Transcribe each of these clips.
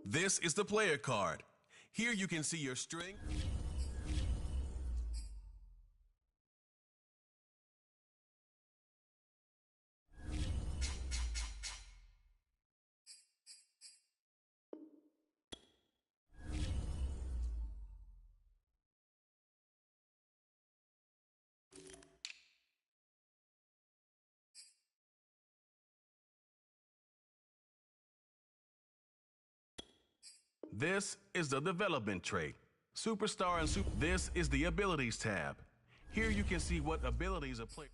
This is the player card. Here you can see your strength. This is the development trait. Superstar and super. This is the abilities tab. Here you can see what abilities a player.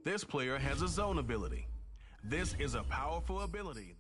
This player has a zone ability. This is a powerful ability.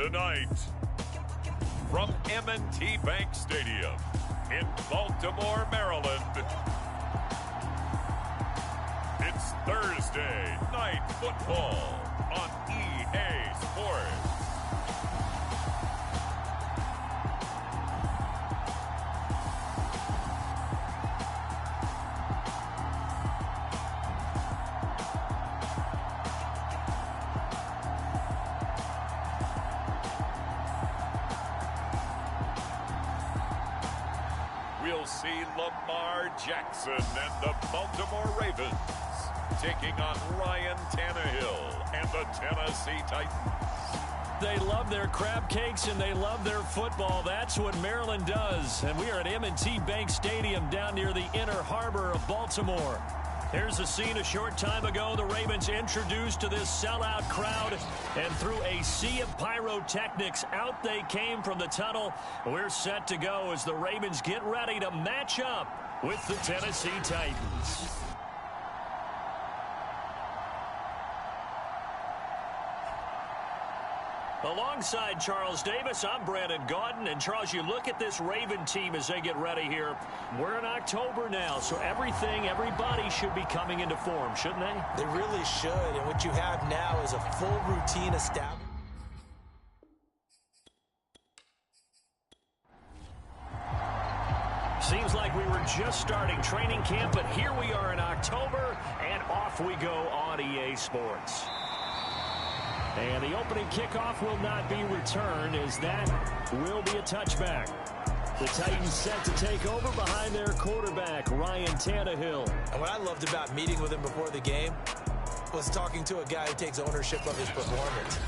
Tonight, from M&T Bank Stadium in Baltimore, Maryland, it's Thursday Night Football on EA Sports. We'll see Lamar Jackson and the Baltimore Ravens taking on Ryan Tannehill and the Tennessee Titans. They love their crab cakes and they love their football. That's what Maryland does. And we are at M&T Bank Stadium down near the inner harbor of Baltimore. Here's a scene a short time ago. The Ravens introduced to this sellout crowd, and through a sea of pyrotechnics, out they came from the tunnel. We're set to go as the Ravens get ready to match up with the Tennessee Titans. Alongside Charles Davis, I'm Brandon Gaudin. And Charles, you look at this Raven team as they get ready here. We're in October now, so everybody should be coming into form, shouldn't they? They really should, and what you have now is a full routine established. Seems like we were just starting training camp, but here we are in October, and off we go on EA Sports. And the opening kickoff will not be returned, as that will be a touchback. The Titans set to take over behind their quarterback, Ryan Tannehill. And what I loved about meeting with him before the game was talking to a guy who takes ownership of his performance.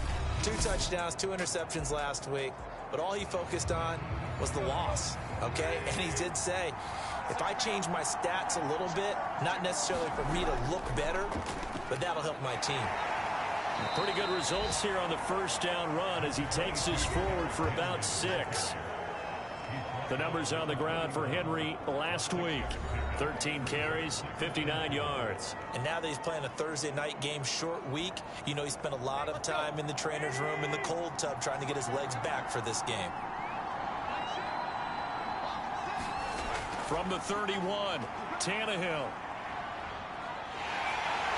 2 touchdowns, 2 interceptions last week, but all he focused on was the loss, okay? And he did say, if I change my stats a little bit, not necessarily for me to look better, but that'll help my team. Pretty good results here on the first down run as he takes this forward for about 6. The numbers on the ground for Henry last week. 13 carries, 59 yards. And now that he's playing a Thursday night game, short week, you know he spent a lot of time in the trainer's room in the cold tub trying to get his legs back for this game. From the 31, Tannehill.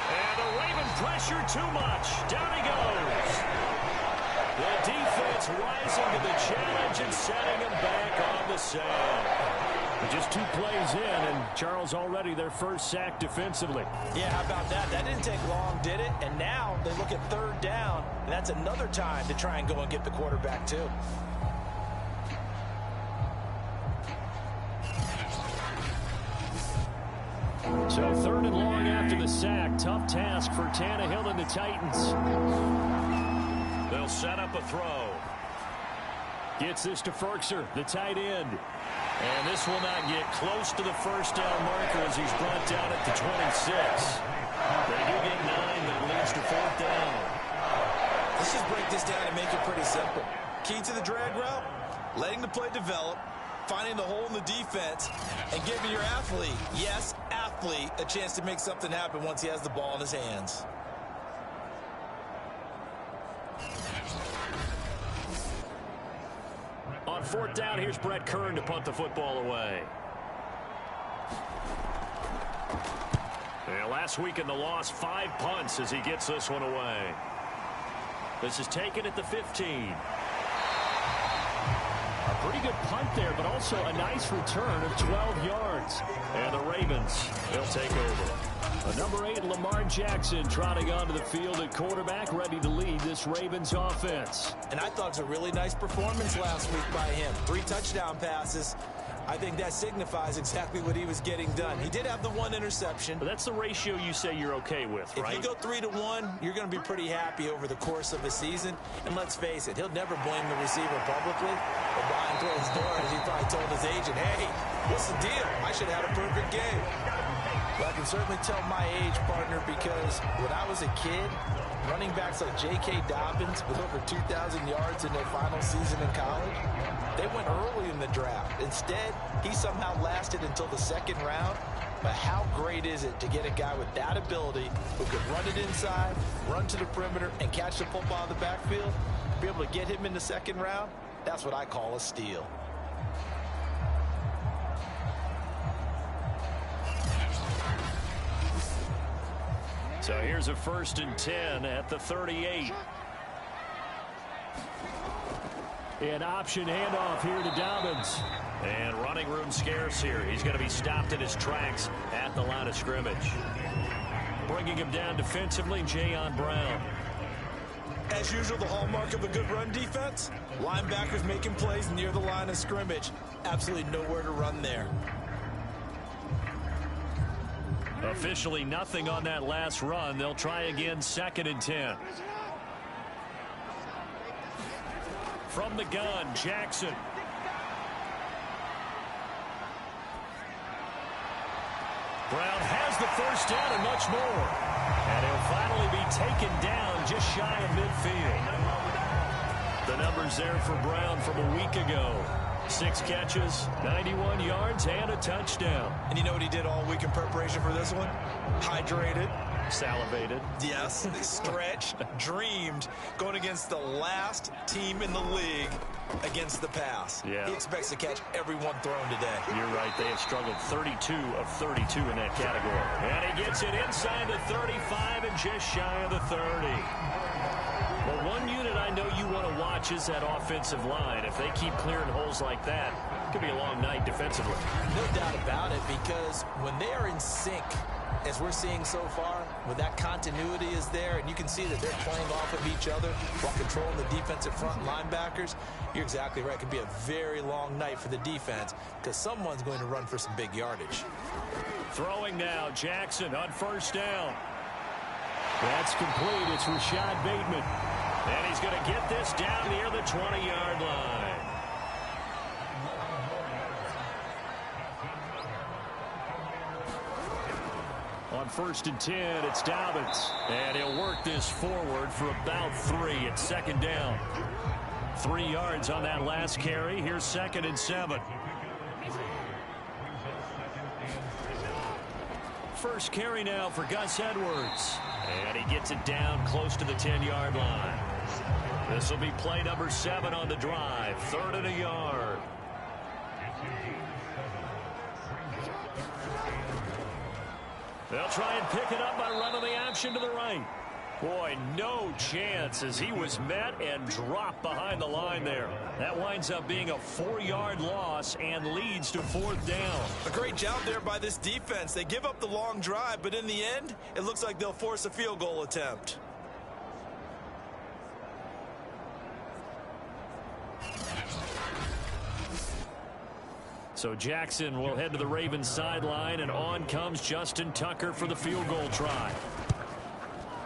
And the Raven pressure too much. Down he goes. The defense rising to the challenge and setting him back on the sand. Just 2 plays in, and Charles already their first sack defensively. Yeah, how about that? That didn't take long, did it? And now they look at 3rd down, and that's another time to try and go and get the quarterback too. So 3rd and long after the sack. Tough task for Tannehill and the Titans. They'll set up a throw. Gets this to Ferkser, the tight end. And this will not get close to the first down marker as he's brought down at the 26. They do get 9, but it leads to 4th down. Let's just break this down and make it pretty simple. Key to the drag route, letting the play develop, finding the hole in the defense, and giving your athlete, yes, athlete, a chance to make something happen once he has the ball in his hands. On 4th down, here's Brett Kern to punt the football away. And last week in the loss, 5 punts as he gets this one away. This is taken at the 15. A pretty good punt there, but also a nice return of 12 yards. And the Ravens, they'll take over. Number 8, Lamar Jackson, trotting onto the field at quarterback, ready to lead this Ravens offense. And I thought it was a really nice performance last week by him. 3 touchdown passes. I think that signifies exactly what he was getting done. He did have the 1 interception. But that's the ratio you say you're okay with, right? If you go 3-to-1, you're going to be pretty happy over the course of a season. And let's face it, he'll never blame the receiver publicly. But behind closed doors, he probably told his agent, hey, what's the deal? I should have had a perfect game. But I can certainly tell my age, partner, because when I was a kid, running backs like J.K. Dobbins with over 2,000 yards in their final season in college, they went early in the draft. Instead, he somehow lasted until the 2nd round. But how great is it to get a guy with that ability who could run it inside, run to the perimeter, and catch the football in the backfield? be able to get him in the second round, that's what I call a steal. So here's a 1st and 10 at the 38. An option handoff here to Dobbins. And running room scarce here. He's going to be stopped in his tracks at the line of scrimmage. Bringing him down defensively, Jayon Brown. As usual, the hallmark of a good run defense, linebackers making plays near the line of scrimmage. Absolutely nowhere to run there. Officially nothing on that last run. They'll try again, 2nd and 10. From the gun, Jackson. Brown has the 1st down and much more. And he'll finally be taken down just shy of midfield. The numbers there for Brown from a week ago. 6 catches, 91 yards, and a touchdown. And you know what he did all week in preparation for this one? Hydrated. Salivated. Yes, stretched, dreamed, going against the last team in the league against the pass. Yeah. He expects to catch every one thrown today. You're right. They have struggled 32 of 32 in that category. And he gets it inside the 35 and just shy of the 30. Well, one unit I know you want to watch is that offensive line. If they keep clearing holes like that, it could be a long night defensively. No doubt about it, because when they are in sync, as we're seeing so far, when that continuity is there, and you can see that they're playing off of each other while controlling the defensive front linebackers, you're exactly right. It could be a very long night for the defense because someone's going to run for some big yardage. Throwing now, Jackson on 1st down. That's complete. It's Rashad Bateman. And he's going to get this down near the 20-yard line. On 1st and 10, it's Dobbins. And he'll work this forward for about 3 at 2nd down. 3 yards on that last carry. Here's 2nd and 7. First carry now for Gus Edwards. And he gets it down close to the 10-yard line. This will be play number 7 on the drive. 3rd and a yard. They'll try and pick it up by running the option to the right. Boy, no chance as he was met and dropped behind the line there. That winds up being a 4-yard loss and leads to 4th down. A great job there by this defense. They give up the long drive, but in the end, it looks like they'll force a field goal attempt. So Jackson will head to the Ravens sideline, and on comes Justin Tucker for the field goal try.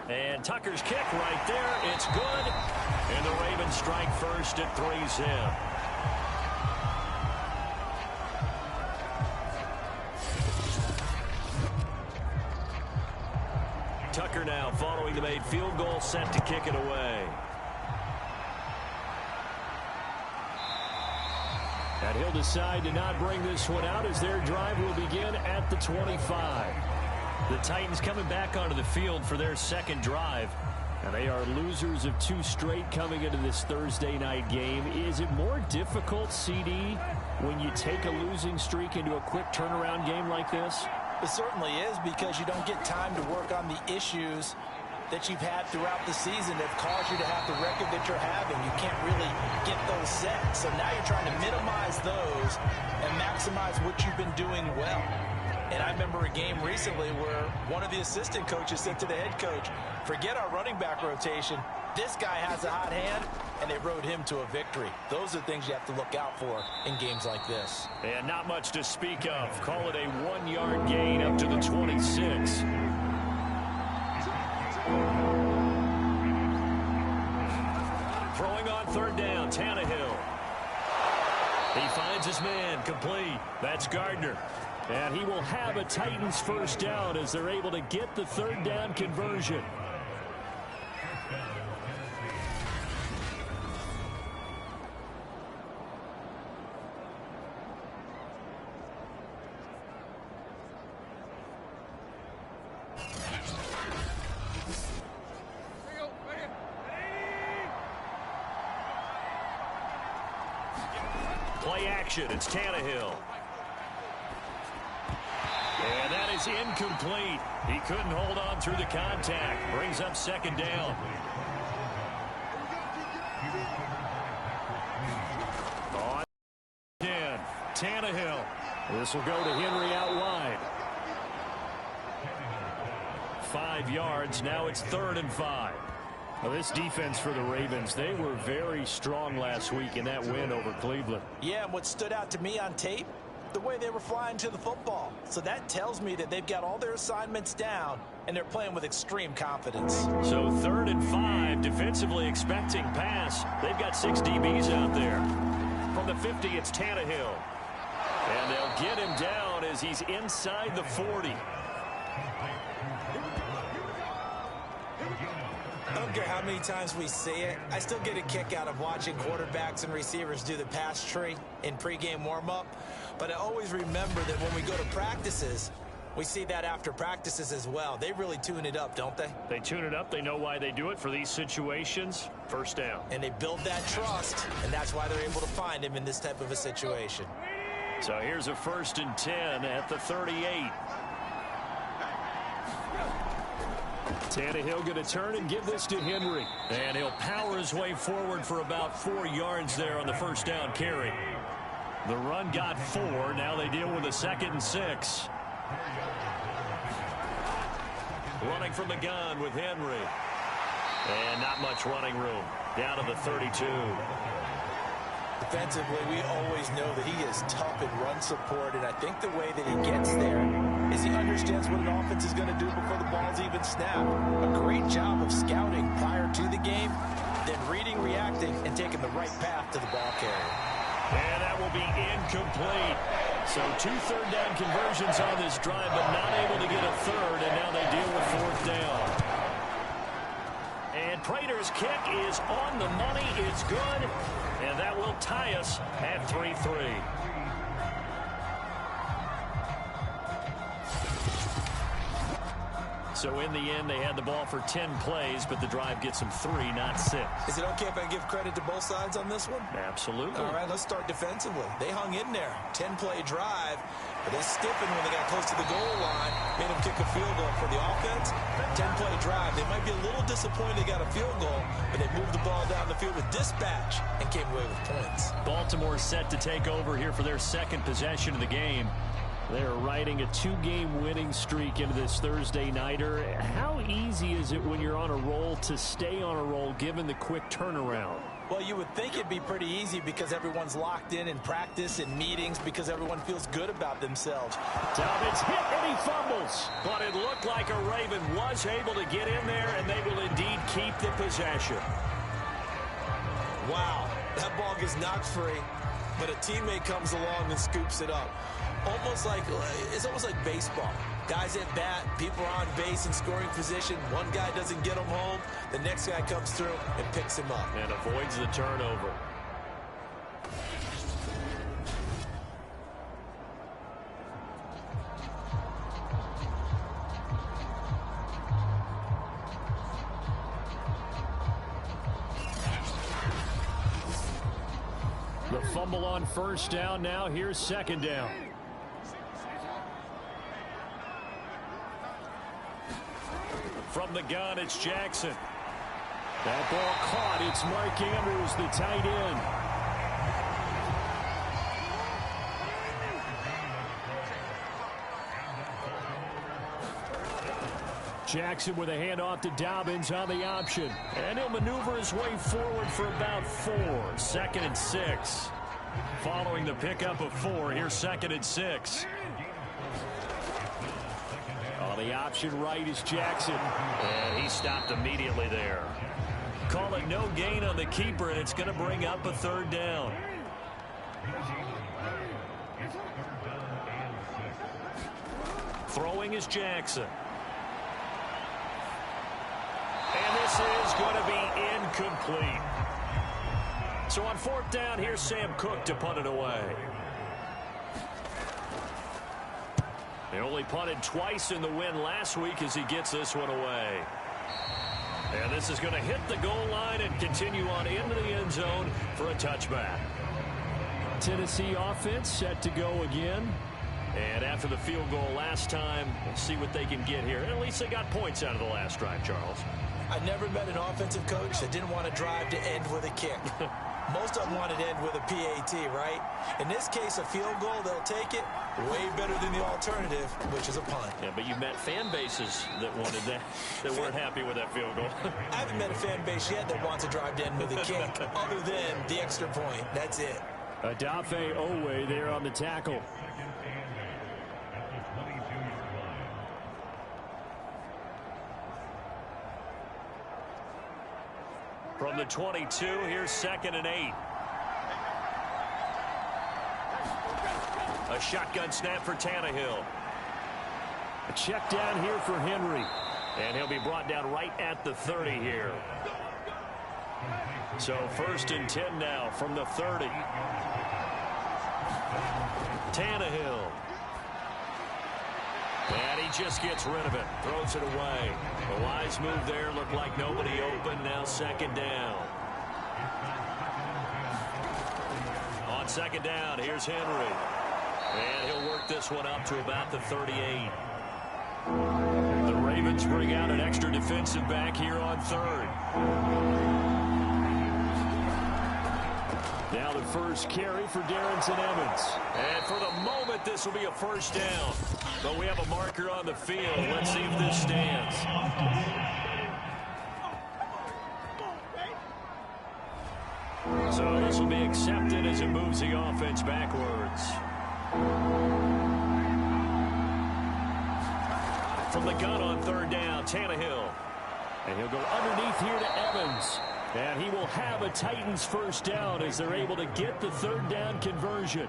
And Tucker's kick right there. It's good. And the Ravens strike first at 3-zip. Tucker now following the made field goal, set to kick it away. And he'll decide to not bring this one out as their drive will begin at the 25. The Titans coming back onto the field for their 2nd drive. And they are losers of 2 straight coming into this Thursday night game. Is it more difficult, CD, when you take a losing streak into a quick turnaround game like this? It certainly is, because you don't get time to work on the issues that you've had throughout the season that have caused you to have the record that you're having. You can't really get those set. So now you're trying to minimize those and maximize what you've been doing well. And I remember a game recently where one of the assistant coaches said to the head coach, forget our running back rotation. This guy has a hot hand, and they rode him to a victory. Those are things you have to look out for in games like this. And not much to speak of. Call it a 1-yard gain up to the 26. Throwing on 3rd down, Tannehill. He finds his man, complete. That's Gardner. And he will have a Titans 1st down as they're able to get the 3rd down conversion. action. It's Tannehill. And that is incomplete. He couldn't hold on through the contact. Brings up second down. On again, Tannehill. This will go to Henry out wide. 5 yards. Now it's 3rd and 5. Well, this defense for the Ravens, they were very strong last week in that win over Cleveland. Yeah, and what stood out to me on tape, the way they were flying to the football. So that tells me that they've got all their assignments down, and they're playing with extreme confidence. So 3rd and 5, defensively expecting pass. They've got 6 DBs out there. From the 50, it's Tannehill. And they'll get him down as he's inside the 40. I don't care how many times we see it. I still get a kick out of watching quarterbacks and receivers do the pass tree in pregame warm-up. But I always remember that when we go to practices, we see that after practices as well. They really tune it up, don't they? They tune it up. They know why they do it for these situations. First down. And they build that trust, and that's why they're able to find him in this type of a situation. So here's a 1st and 10 at the 38. Tannehill going to turn and give this to Henry. And he'll power his way forward for about 4 yards there on the first down carry. The run got 4. Now they deal with a 2nd and 6. Running from the gun with Henry. And not much running room. Down to the 32. Defensively, we always know that he is tough in run support, and I think the way that he gets there is he understands what an offense is going to do before the ball's even snapped. A great job of scouting prior to the game, then reading, reacting, and taking the right path to the ball carrier. And that will be incomplete. So 2 third-down conversions on this drive, but not able to get a third, and now they deal with 4th down. And Prater's kick is on the money. It's good. And that will tie us at 3-3. So in the end, they had the ball for 10 plays, but the drive gets them 3, not 6. Is it okay if I give credit to both sides on this one? Absolutely. All right, let's start defensively. They hung in there. 10-play drive, but they stiffened when they got close to the goal line, made them kick a field goal for the offense. 10-play drive. They might be a little disappointed they got a field goal, but they moved the ball down the field with dispatch and came away with points. Baltimore set to take over here for their 2nd possession of the game. They're riding a 2-game winning streak into this Thursday nighter. How easy is it when you're on a roll to stay on a roll given the quick turnaround? Well, you would think it'd be pretty easy because everyone's locked in practice and meetings because everyone feels good about themselves. Dobbins hit and he fumbles. But it looked like a Raven was able to get in there, and they will indeed keep the possession. Wow, that ball gets knocked free, but a teammate comes along and scoops it up. It's almost like baseball. Guys at bat, people are on base in scoring position. One guy doesn't get him home. The next guy comes through and picks him up. And avoids the turnover. The fumble on first down. Now here's 2nd down. From the gun, it's Jackson. That ball caught. It's Mark Andrews, the tight end. Jackson with a handoff to Dobbins on the option. And he'll maneuver his way forward for about 4. 2nd and 6. Following the pickup of 4, here's 2nd and 6. On the option right is Jackson. And he stopped immediately there. Call it no gain on the keeper, and it's going to bring up a 3rd down. Throwing is Jackson. And this is going to be incomplete. So on 4th down, here's Sam Cook to punt it away. He only punted twice in the win last week as he gets this one away. And this is going to hit the goal line and continue on into the end zone for a touchback. Tennessee offense set to go again. And after the field goal last time, we'll see what they can get here. And at least they got points out of the last drive, Charles. I never met an offensive coach that didn't want to drive to end with a kick. Most of them wanted to end with a PAT, right? In this case, a field goal, they'll take it. Way better than the alternative, which is a punt. Yeah, but you met fan bases that wanted that, that weren't happy with that field goal. I haven't met a fan base yet that wants to drive to end with a kick, other than the extra point. That's it. Adafe Owe there on the tackle. From the 22, here's 2nd and 8. A shotgun snap for Tannehill. A check down here for Henry. And he'll be brought down right at the 30 here. So 1st and 10 now from the 30. Tannehill. And he just gets rid of it. Throws it away. A wise move there. Looked like nobody open. Now 2nd down. On 2nd down, here's Henry. And he'll work this one up to about the 38. The Ravens bring out an extra defensive back here on 3rd. Now the first carry for Darrington Evans. And for the moment, this will be a 1st down. But we have a marker on the field. Let's see if this stands. So this will be accepted as it moves the offense backwards. From the gun on 3rd down, Tannehill. And he'll go underneath here to Evans. And he will have a Titans 1st down as they're able to get the 3rd down conversion.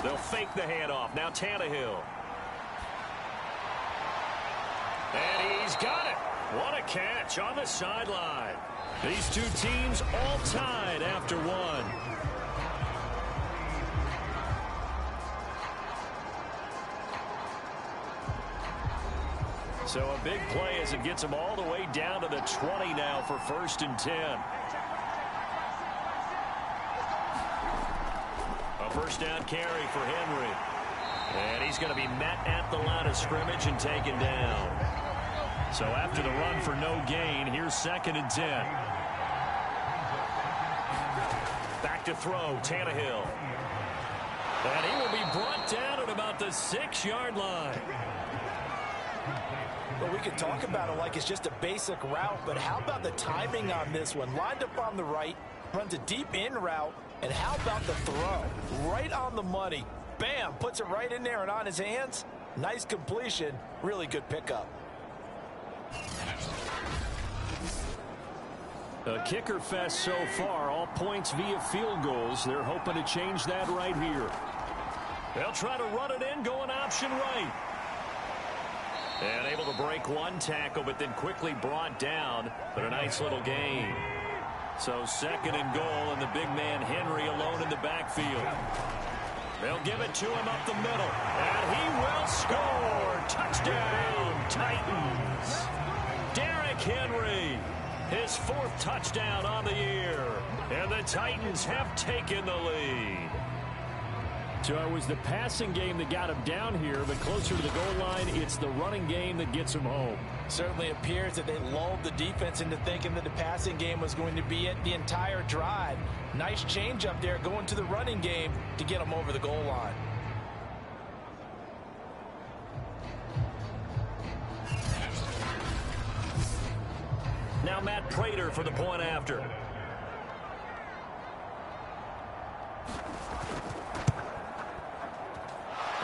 They'll fake the handoff. Now Tannehill. And he's got it. What a catch on the sideline. These two teams all tied after one. So a big play as it gets them all the way down to the 20 now for 1st and 10. A 1st down carry for Henry. And he's going to be met at the line of scrimmage and taken down. So after the run for no gain, here's 2nd and 10. Back to throw, Tannehill. And he will be brought down at about the 6-yard line. Well, we could talk about it like it's just a basic route, but how about the timing on this one? Lined up on the right, runs a deep in route, and how about the throw? Right on the money. Bam, puts it right in there and on his hands. Nice completion, really good pickup. A kicker fest so far, all points via field goals. They're hoping to change that right here. They'll try to run it in, going option right. And able to break one tackle, but then quickly brought down. But a nice little gain. So 2nd and goal, and the big man Henry alone in the backfield. They'll give it to him up the middle. And he will score. Touchdown, Titans. Derrick Henry. His 4th touchdown on the year. And the Titans have taken the lead. So it was the passing game that got him down here, but closer to the goal line, it's the running game that gets him home. Certainly appears that they lulled the defense into thinking that the passing game was going to be it the entire drive. Nice change up there going to the running game to get him over the goal line. Now Matt Prater for the point after.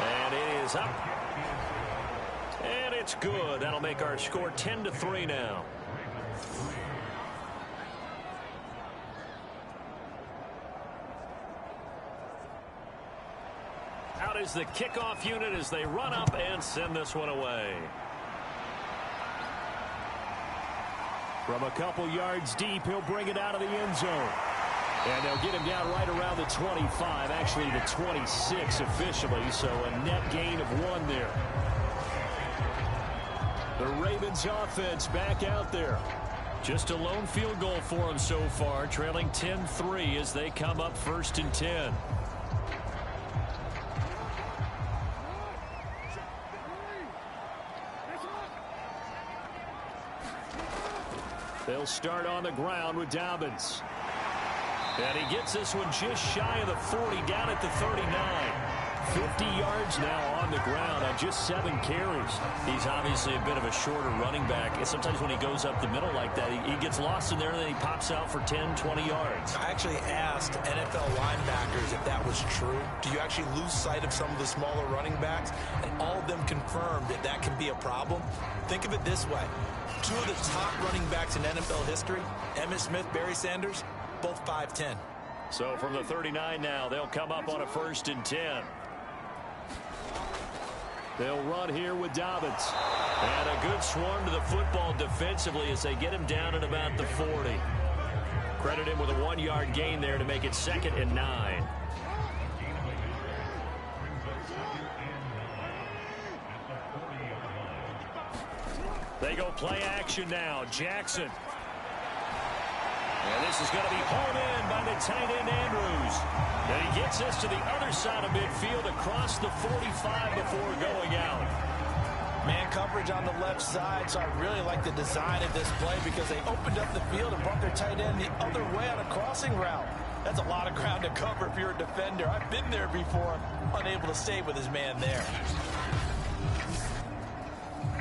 And it is up. And it's good. That'll make our score 10-3 now. Out out is the kickoff unit as they run up and send this one away. From a couple yards deep, he'll bring it out of the end zone. And they'll get him down right around the 25, actually the 26 officially, so a net gain of 1 there. The Ravens offense back out there. Just a lone field goal for them so far, trailing 10-3 as they come up 1st and 10. They'll start on the ground with Dobbins. And he gets this one just shy of the 40, down at the 39. 50 yards now on the ground on just 7 carries. He's obviously a bit of a shorter running back. And sometimes when he goes up the middle like that, he gets lost in there and then he pops out for 10, 20 yards. I actually asked NFL linebackers if that was true. Do you actually lose sight of some of the smaller running backs? And all of them confirmed that that can be a problem. Think of it this way. 2 of the top running backs in NFL history, Emmitt Smith, Barry Sanders, both 5'10". So from the 39 now, they'll come up on a 1st and 10. They'll run here with Dobbins. And a good swarm to the football defensively as they get him down at about the 40. Credit him with a 1-yard gain there to make it 2nd and 9. They go play action now. Jackson. And this is going to be hauled in by the tight end Andrews. And he gets this to the other side of midfield across the 45 before going out. Man coverage on the left side, so I really like the design of this play because they opened up the field and brought their tight end the other way on a crossing route. That's a lot of ground to cover if you're a defender. I've been there before, unable to stay with his man there.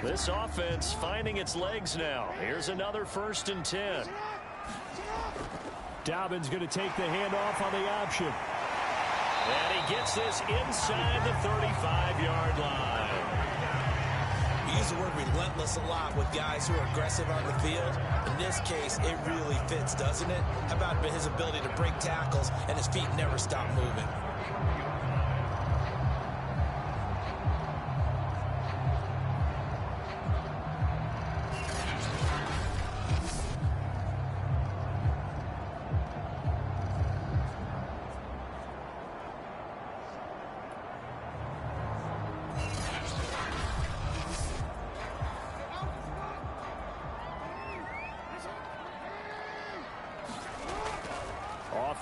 This offense finding its legs now. Here's another 1st and 10. Dobbins going to take the handoff on the option. And he gets this inside the 35-yard line. We use the word relentless a lot with guys who are aggressive on the field. In this case, it really fits, doesn't it? How about his ability to break tackles and his feet never stop moving?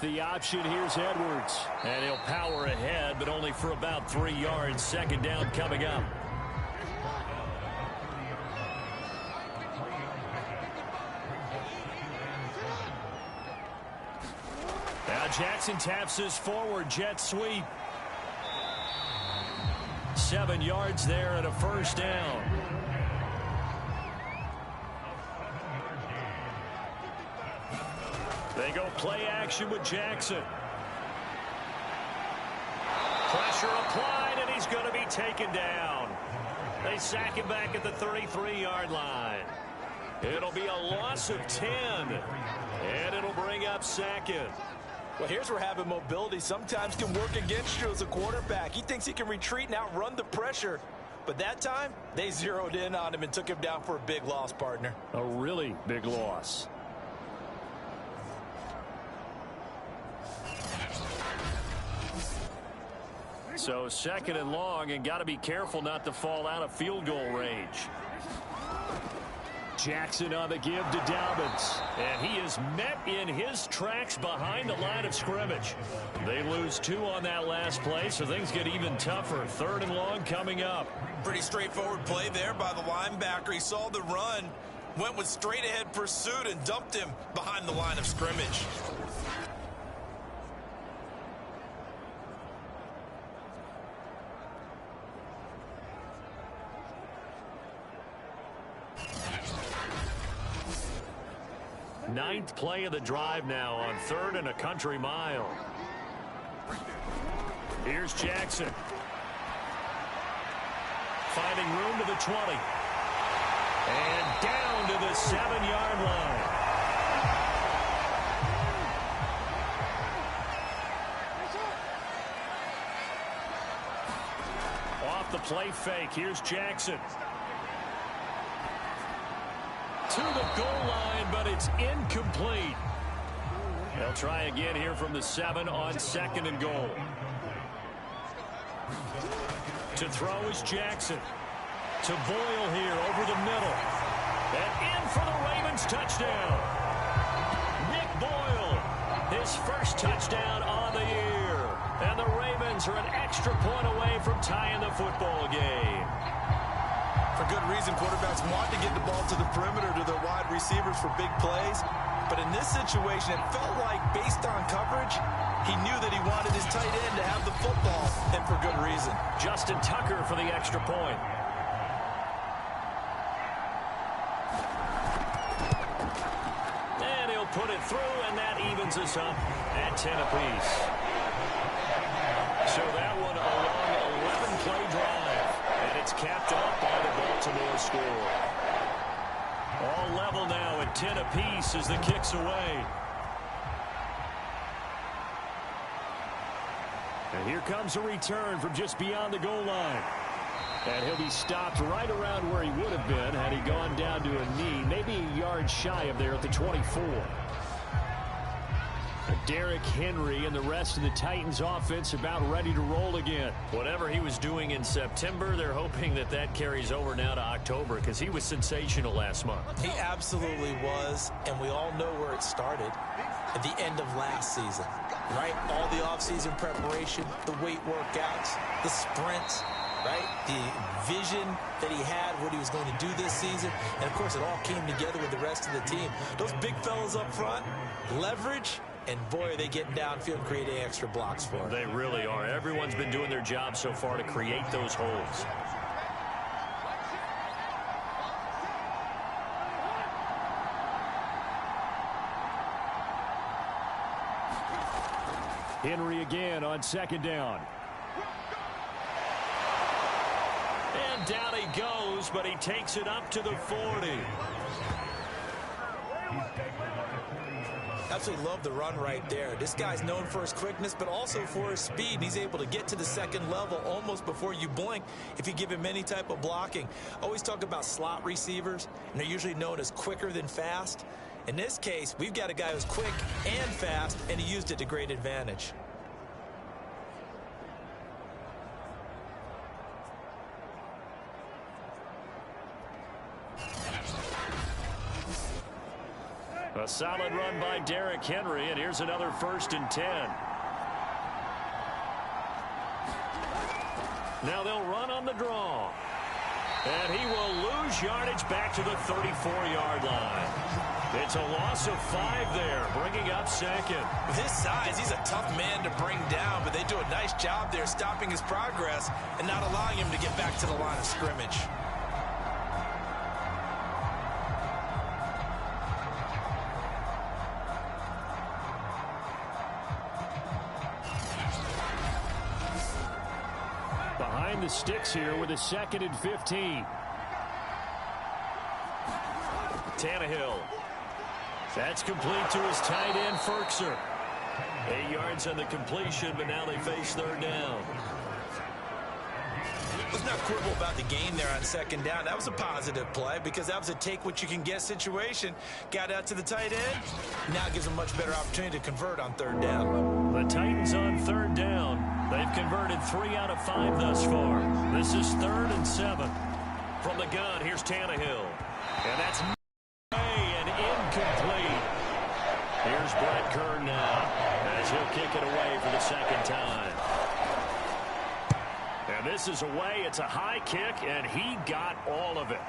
The option, here's Edwards. And he'll power ahead, but only for about 3 yards. 2nd down coming up. Now Jackson taps his forward jet sweep. 7 yards there and a 1st down. They go play action with Jackson. Pressure applied, and he's going to be taken down. They sack him back at the 33-yard line. It'll be a loss of 10, and it'll bring up 2nd. Well, here's where having mobility sometimes can work against you as a quarterback. He thinks he can retreat and outrun the pressure. But that time, they zeroed in on him and took him down for a big loss, partner. A really big loss. So 2nd and long, and got to be careful not to fall out of field goal range. Jackson on the give to Dobbins. And he is met in his tracks behind the line of scrimmage. They lose 2 on that last play, so things get even tougher. 3rd and long coming up. Pretty straightforward play there by the linebacker. He saw the run, went with straight-ahead pursuit, and dumped him behind the line of scrimmage. Ninth play of the drive now on 3rd and a country mile. Here's Jackson. Finding room to the 20. And down to the 7-yard line. play fake. Here's Jackson. To the goal line, but it's incomplete. They'll try again here from the 7 on 2nd and goal. To throw is Jackson. To Boyle here over the middle. And in for the Ravens touchdown. Nick Boyle, his first touchdown on the year. And the Ravens are an extra point away from tying the football game. For good reason, quarterbacks want to get the ball to the perimeter to their wide receivers for big plays. But in this situation, it felt like, based on coverage, he knew that he wanted his tight end to have the football, and for good reason. Justin Tucker for the extra point. And he'll put it through, and that evens us up at 10 apiece. So that one a long 11-play drive, and it's capped off by the Baltimore score. All level now at 10 apiece as the kick's away. And here comes a return from just beyond the goal line. And he'll be stopped right around where he would have been had he gone down to a knee, maybe a yard shy of there at the 24. Derrick Henry and the rest of the Titans offense about ready to roll again. Whatever he was doing in September, they're hoping that that carries over now to October because he was sensational last month. He absolutely was, and we all know where it started at the end of last season, right? All the offseason preparation, the weight workouts, the sprints, right? The vision that he had, what he was going to do this season, and of course it all came together with the rest of the team. Those big fellas up front, leverage. And boy, are they getting downfield and creating extra blocks for him. They really are. Everyone's been doing their job so far to create those holes. Henry again on 2nd down. And down he goes, but he takes it up to the 40. Absolutely love the run right there. This guy's known for his quickness, but also for his speed. He's able to get to the 2nd level almost before you blink if you give him any type of blocking. Always talk about slot receivers, and they're usually known as quicker than fast. In this case, we've got a guy who's quick and fast, and he used it to great advantage. A solid run by Derrick Henry, and here's another 1st and 10. Now they'll run on the draw. And he will lose yardage back to the 34-yard line. It's a loss of 5 there, bringing up 2nd. With his size, he's a tough man to bring down, but they do a nice job there stopping his progress and not allowing him to get back to the line of scrimmage. Behind the sticks here with a 2nd and 15. Tannehill. That's complete to his tight end, Ferkser. 8 yards on the completion, but now they face 3rd down. Let's not quibble about the gain there on 2nd down. That was a positive play because that was a take-what-you-can-get situation. Got out to the tight end. Now gives them much better opportunity to convert on 3rd down. The Titans on 3rd down. They've converted 3 out of 5 thus far. This is 3rd and 7. From the gun, here's Tannehill. And that's and incomplete. Here's Brett Kern now as he'll kick it away for the 2nd time. And this is away. It's a high kick, and he got all of it.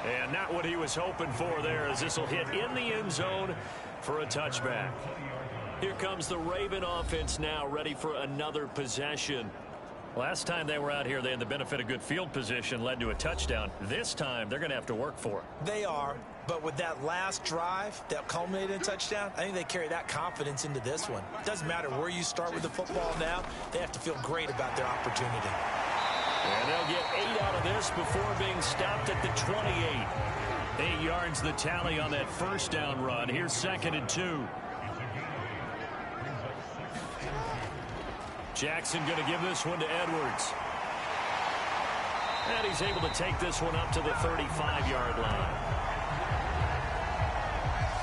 And not what he was hoping for there, as this will hit in the end zone for a touchback. Here comes the Raven offense now, ready for another possession. Last time they were out here, they had the benefit of good field position, led to a touchdown. This time, they're going to have to work for it. They are, but with that last drive that culminated in a touchdown, I think they carry that confidence into this one. It doesn't matter where you start with the football now. They have to feel great about their opportunity. And they'll get 8 out of this before being stopped at the 28. 8 yards the tally on that 1st down run. Here's 2nd and 2. Jackson going to give this one to Edwards. And he's able to take this one up to the 35-yard line.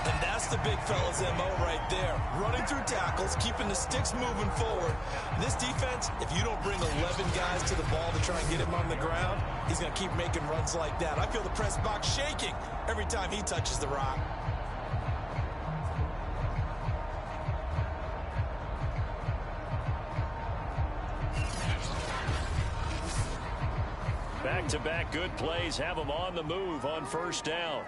And that's the big fella's MO right there. Running through tackles, keeping the sticks moving forward. This defense, if you don't bring 11 guys to the ball to try and get him on the ground, he's going to keep making runs like that. I feel the press box shaking every time he touches the rock. Back-to-back good plays have him on the move on first down.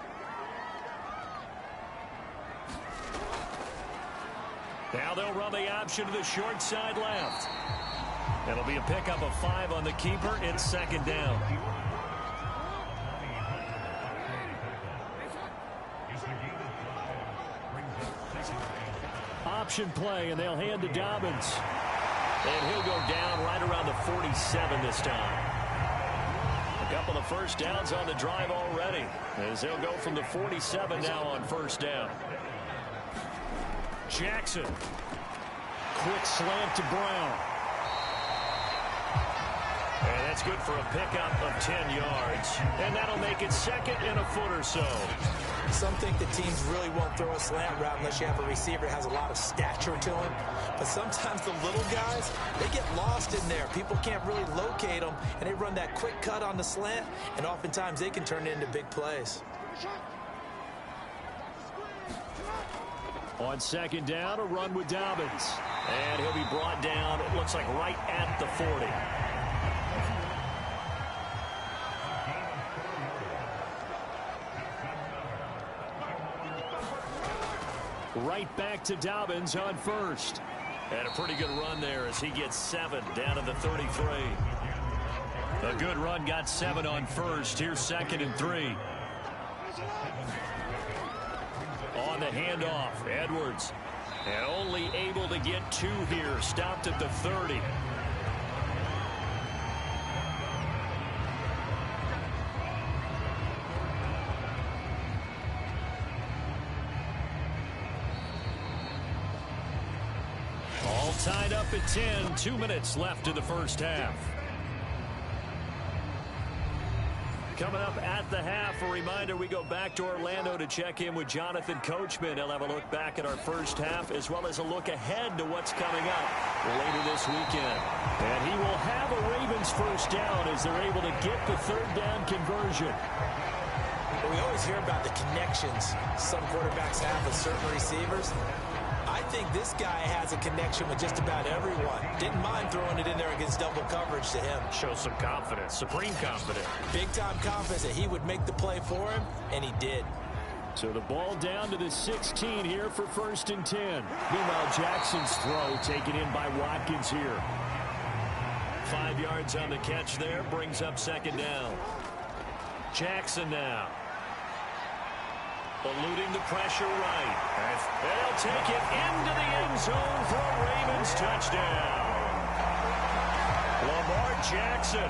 Now they'll run the option to the short side left. It'll be a pickup of 5 on the keeper. It's second down. Option play, and they'll hand to Dobbins. And he'll go down right around the 47 this time. A couple of first downs on the drive already, as they'll go from the 47 now on first down. Jackson. Quick slant to Brown. And that's good for a pickup of 10 yards. And that'll make it second and a foot or so. Some think the teams really won't throw a slant route unless you have a receiver that has a lot of stature to him. But sometimes the little guys, they get lost in there. People can't really locate them, and they run that quick cut on the slant, and oftentimes they can turn it into big plays. On second down, a run with Dobbins. And he'll be brought down, it looks like right at the 40. Right back to Dobbins on first. And a pretty good run there as he gets 7 down to the 33. A good run, got 7 on first. Here's second and 3. On the handoff, Edwards. And only able to get 2 here. Stopped at the 30. All tied up at 10. 2 minutes left in the first half. Coming up at the half, a reminder, we go back to Orlando to check in with Jonathan Coachman. He'll have a look back at our first half as well as a look ahead to what's coming up later this weekend. And he will have a Ravens first down as they're able to get the third down conversion. We always hear about the connections some quarterbacks have with certain receivers. I think this guy has a connection with just about everyone. Didn't mind throwing it in there against double coverage to him. Shows some confidence, supreme confidence. Big-time confidence that he would make the play for him, and he did. So the ball down to the 16 here for first and 10. Meanwhile, Jackson's throw taken in by Watkins here. 5 yards on the catch there, brings up second down. Jackson now. Eluding the pressure right. And they'll take it into the end zone for a Ravens touchdown. Lamar Jackson,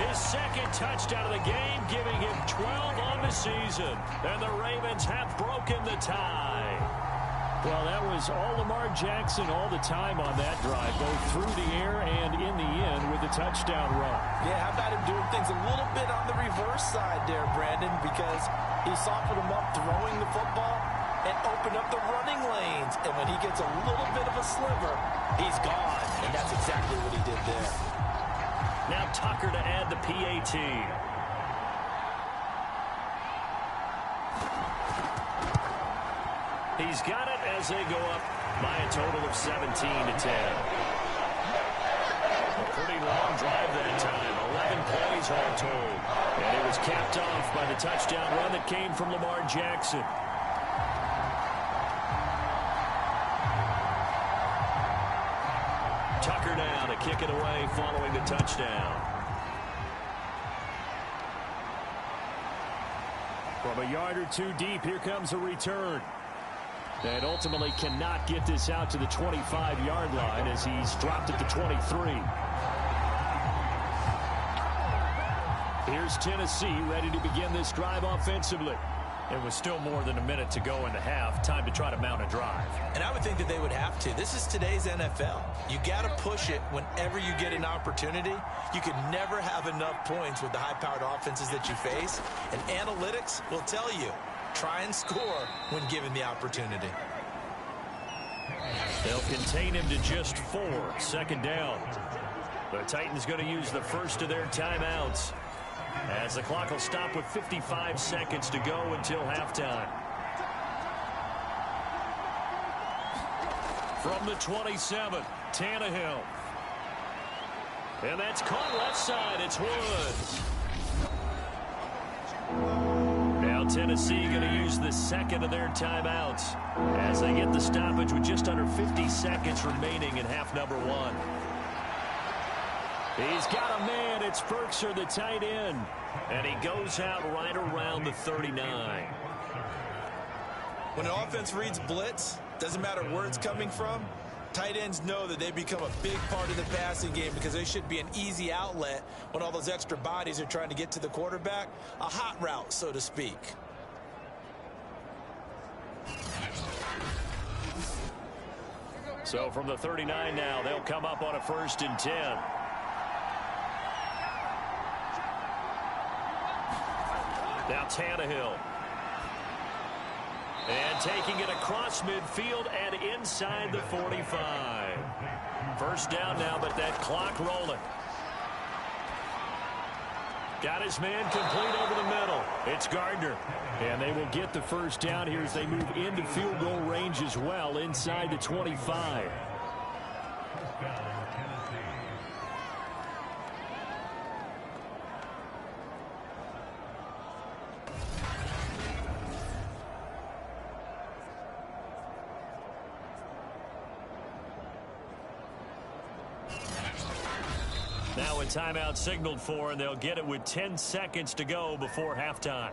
his second touchdown of the game, giving him 12 on the season. And the Ravens have broken the tie. Well, that was all Lamar Jackson all the time on that drive, both through the air and in the end with a touchdown run. Yeah, how about him doing things a little bit on the reverse side there, Brandon, because he softened him up throwing the football and opened up the running lanes. And when he gets a little bit of a sliver, he's gone. And that's exactly what he did there. Now Tucker to add the PAT. He's got it as they go up by a total of 17-10. A pretty long drive that time. 11 plays all told. And it was capped off by the touchdown run that came from Lamar Jackson. Tucker now to kick it away following the touchdown. From a yard or two deep, here comes a return. And ultimately cannot get this out to the 25-yard line as he's dropped at the 23. Here's Tennessee ready to begin this drive offensively. It was still more than a minute to go in the half. Time to try to mount a drive. And I would think that they would have to. This is today's NFL. You got to push it whenever you get an opportunity. You can never have enough points with the high-powered offenses that you face. And analytics will tell you, try and score when given the opportunity. They'll contain him to just 4. Second down. The Titans going to use the first of their timeouts, as the clock will stop with 55 seconds to go until halftime. From the 27, Tannehill. And that's caught left side. It's Woods. Now Tennessee going to use the second of their timeouts as they get the stoppage with just under 50 seconds remaining in half number 1. He's got a man. It's Firkser, the tight end. And he goes out right around the 39. When an offense reads blitz, doesn't matter where it's coming from, tight ends know that they become a big part of the passing game because they should be an easy outlet when all those extra bodies are trying to get to the quarterback. A hot route, so to speak. So from the 39 now, they'll come up on a 1st and 10. Now Tannehill. And taking it across midfield and inside the 45. First down now, but that clock rolling. Got his man complete over the middle. It's Gardner. And they will get the first down here as they move into field goal range as well inside the 25. Now a timeout signaled for, and they'll get it with 10 seconds to go before halftime.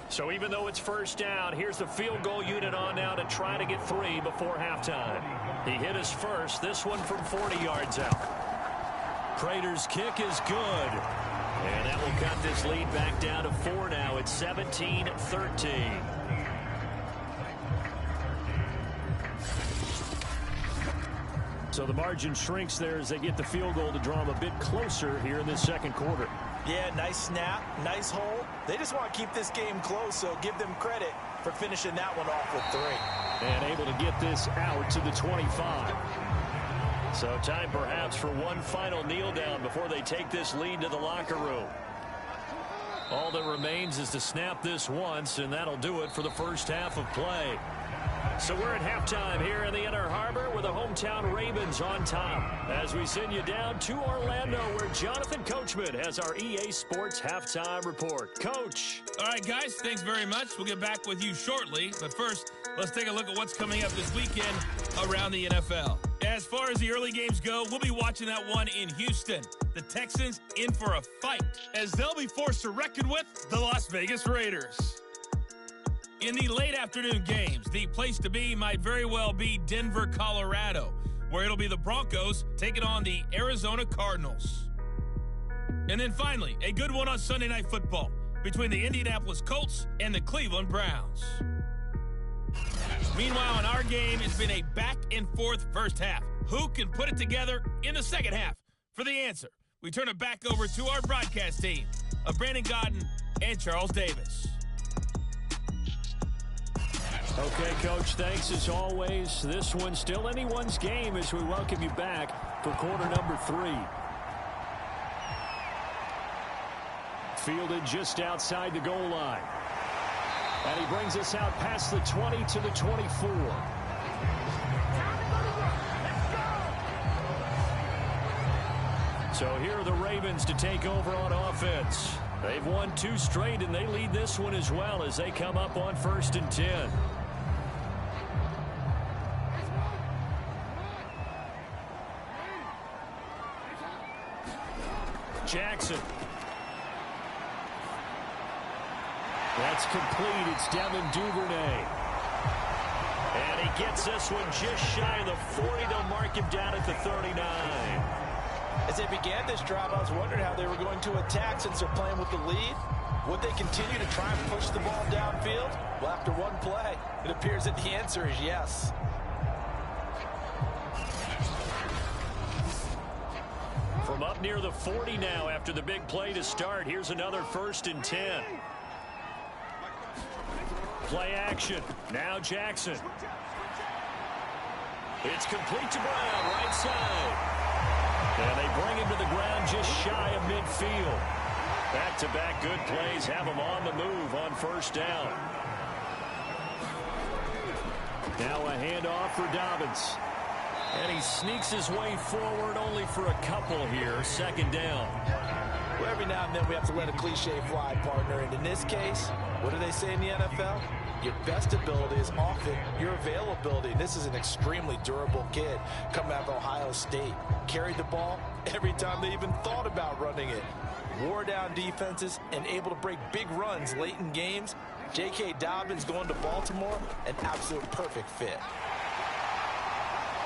So even though it's first down, here's the field goal unit on now to try to get 3 before halftime. He hit his first, this one from 40 yards out. Prater's kick is good. And that will cut this lead back down to 4 now. It's 17-13. So the margin shrinks there as they get the field goal to draw them a bit closer here in this second quarter. Yeah, nice snap, nice hole. They just want to keep this game close, so give them credit for finishing that one off with 3. And able to get this out to the 25. So time perhaps for one final kneel down before they take this lead to the locker room. All that remains is to snap this once, and that'll do it for the first half of play. So we're at halftime here in the Inner Harbor with the hometown Ravens on top as we send you down to Orlando where Jonathan Coachman has our EA Sports halftime report. Coach. All right, guys, thanks very much. We'll get back with you shortly. But first, let's take a look at what's coming up this weekend around the NFL. As far as the early games go, we'll be watching that one in Houston. The Texans in for a fight as they'll be forced to reckon with the Las Vegas Raiders. In the late afternoon games, the place to be might very well be Denver, Colorado, where it'll be the Broncos taking on the Arizona Cardinals. And then finally, a good one on Sunday Night Football between the Indianapolis Colts and the Cleveland Browns. Meanwhile, in our game, it's been a back-and-forth first half. Who can put it together in the second half? For the answer, we turn it back over to our broadcast team of Brandon Godden and Charles Davis. Okay, Coach, thanks as always. This one's still anyone's game as we welcome you back for quarter number 3. Fielded just outside the goal line. And he brings us out past the 20 to the 24. So here are the Ravens to take over on offense. They've won 2 straight, and they lead this one as well as they come up on 1st and 10. Jackson. That's complete. It's Devin Duvernay. And he gets this one just shy of the 40. They'll mark him down at the 39. As they began this drive, I was wondering how they were going to attack since they're playing with the lead. Would they continue to try and push the ball downfield? Well, after one play, it appears that the answer is yes. From up near the 40 now after the big play to start. Here's another 1st and 10. Play action. Now Jackson. It's complete to Brown, right side. And they bring him to the ground just shy of midfield. Back-to-back good plays have him on the move on 1st down. Now a handoff for Dobbins. And he sneaks his way forward only for a couple here. 2nd down. Well, every now and then we have to let a cliche fly, partner. And in this case, what do they say in the NFL? Your best ability is often your availability. This is an extremely durable kid coming out of Ohio State. Carried the ball every time they even thought about running it. Wore down defenses and able to break big runs late in games. J.K. Dobbins going to Baltimore, an absolute perfect fit.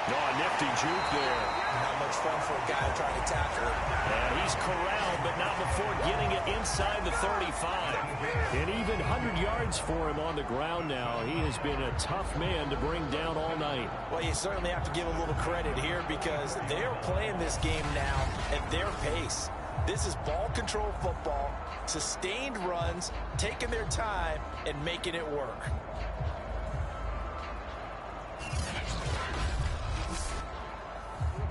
No, a nifty juke there. Not much fun for a guy trying to tackle it. And he's corralled, but not before getting it inside the 35. And even 100 yards for him on the ground now. He has been a tough man to bring down all night. Well, you certainly have to give a little credit here because they're playing this game now at their pace. This is ball control football, sustained runs, taking their time, and making it work.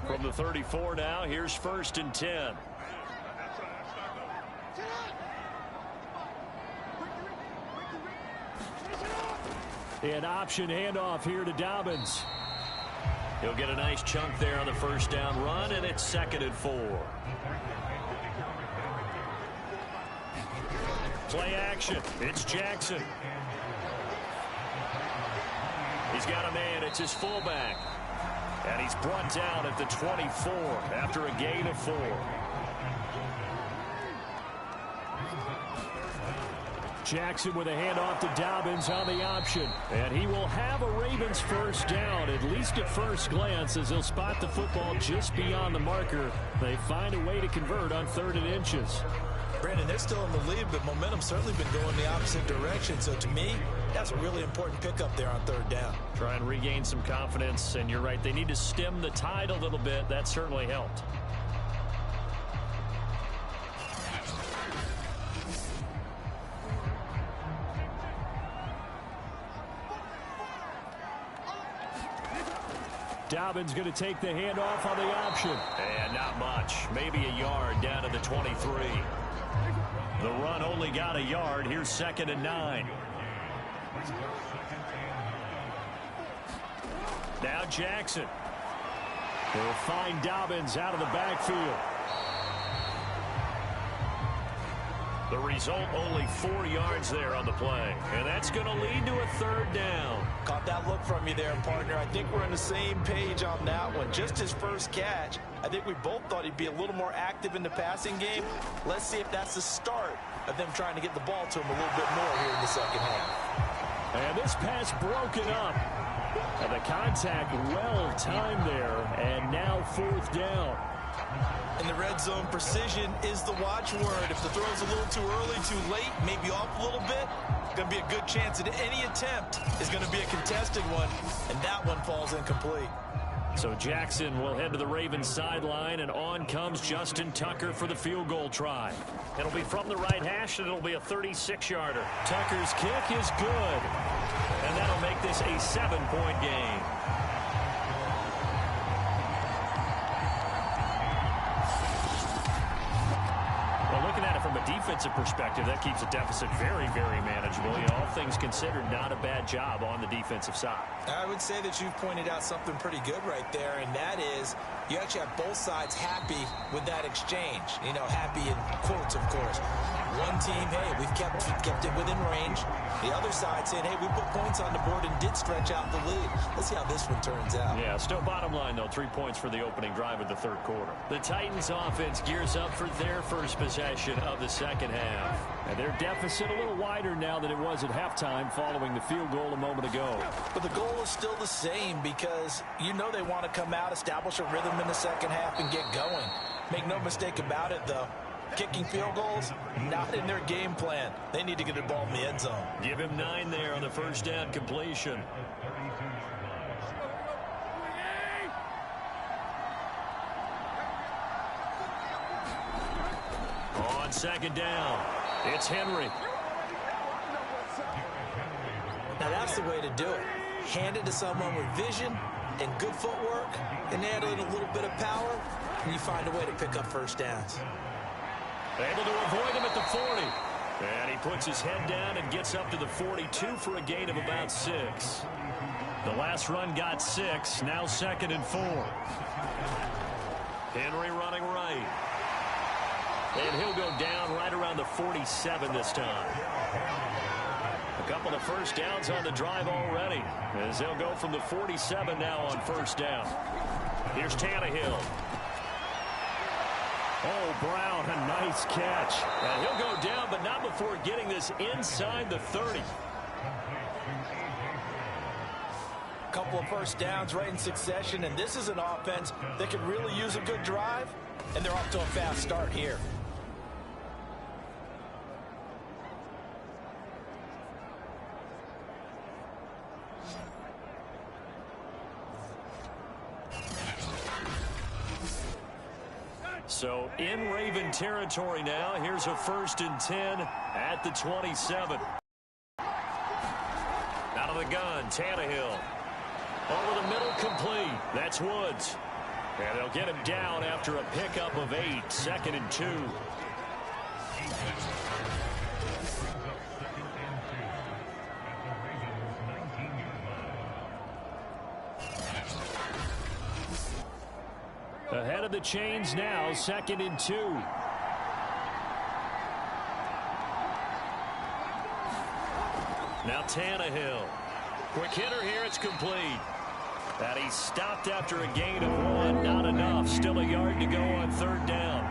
From the 34 now, here's 1st and 10. An option handoff here to Dobbins. He'll get a nice chunk there on the 1st down run, and it's 2nd and 4. Play action. It's Jackson. He's got a man. It's his fullback. And he's brought down at the 24 after a gain of 4. Jackson with a handoff to Dobbins on the option. And he will have a Ravens 1st down, at least at first glance, as he'll spot the football just beyond the marker. They find a way to convert on 3rd and inches. Brandon, they're still in the lead, but momentum's certainly been going the opposite direction. So to me, that's a really important pickup there on 3rd down. Try and regain some confidence, and you're right, they need to stem the tide a little bit. That certainly helped. Dobbins going to take the handoff on the option. And not much. Maybe a yard down to the 23. The run only got a yard. Here's 2nd and 9. Now Jackson. He'll find Dobbins out of the backfield. The result, only 4 yards there on the play. And that's going to lead to a 3rd down. Caught that look from you there, partner. I think we're on the same page on that one. Just his first catch. I think we both thought he'd be a little more active in the passing game. Let's see if that's the start of them trying to get the ball to him a little bit more here in the 2nd half. And this pass broken up. And the contact well timed there. And now 4th down. In the red zone, precision is the watchword. If the throw's a little too early, too late, maybe off a little bit, going to be a good chance that any attempt is going to be a contested one, and that one falls incomplete. So Jackson will head to the Ravens sideline, and on comes Justin Tucker for the field goal try. It'll be from the right hash, and it'll be a 36-yarder. Tucker's kick is good, and that'll make this a 7-point game. From a defensive perspective, that keeps the deficit very, very manageable. You know, all things considered, not a bad job on the defensive side. I would say that you've pointed out something pretty good right there, and that is you actually have both sides happy with that exchange. You know, happy in quotes, of course. One team, hey, we've kept it within range. The other side saying, hey, we put points on the board and did stretch out the lead. Let's see how this one turns out. Yeah, still bottom line, though, 3 points for the opening drive of the 3rd quarter. The Titans offense gears up for their first possession of the 2nd half. And their deficit a little wider now than it was at halftime following the field goal a moment ago. But the goal is still the same because you know they want to come out, establish a rhythm in the 2nd half, and get going. Make no mistake about it, though. Kicking field goals, not in their game plan. They need to get the ball in the end zone. Give him 9 there on the first down completion. On second down, it's Henry. Now that's the way to do it. Hand it to someone with vision and good footwork, and add in a little bit of power, and you find a way to pick up first downs. Able to avoid him at the 40. And he puts his head down and gets up to the 42 for a gain of about 6. The last run got 6, now 2nd and 4. Henry running right. And he'll go down right around the 47 this time. A couple of first downs on the drive already, as they'll go from the 47 now on first down. Here's Tannehill. Oh, Brown, a nice catch. And he'll go down, but not before getting this inside the 30. Couple of first downs right in succession, and this is an offense that could really use a good drive, and they're off to a fast start here. So in Raven territory now. Here's a 1st and 10 at the 27. Out of the gun, Tannehill. Over the middle, complete. That's Woods. And they'll get him down after a pickup of 8. 2nd and 2. Ahead of the chains now, 2nd and 2. Now Tannehill. Quick hitter here, it's complete. And he's stopped after a gain of 1. Not enough. Still a yard to go on 3rd down.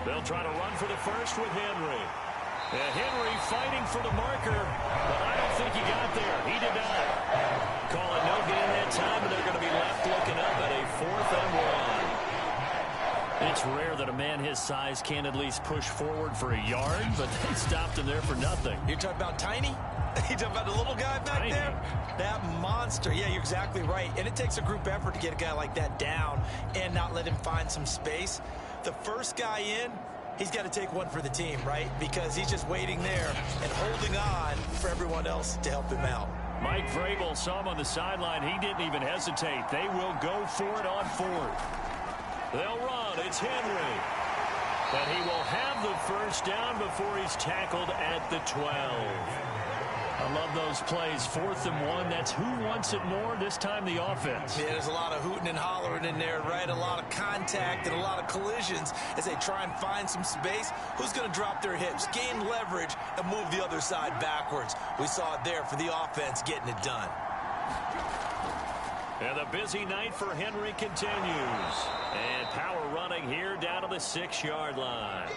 They'll try to run for the first with Henry. And Henry fighting for the marker, but I don't think he got there. He did not. Call it no gain that time, and they're going to be left looking up at a 4th and 1. It's rare that a man his size can at least push forward for a yard, but they stopped him there for nothing. You're talking about Tiny? You're talking about the little guy back there? That monster. Yeah, you're exactly right. And it takes a group effort to get a guy like that down and not let him find some space. The first guy in, he's got to take one for the team, right? Because he's just waiting there and holding on for everyone else to help him out. Mike Vrabel saw him on the sideline. He didn't even hesitate. They will go for it on 4th. They'll run. It's Henry. And he will have the first down before he's tackled at the 12. I love those plays. 4th and 1. That's who wants it more. This time the offense. Yeah, there's a lot of hooting and hollering in there, right? A lot of contact and a lot of collisions as they try and find some space. Who's going to drop their hips, gain leverage, and move the other side backwards? We saw it there for the offense getting it done. And the busy night for Henry continues. And power running here down to the 6-yard line.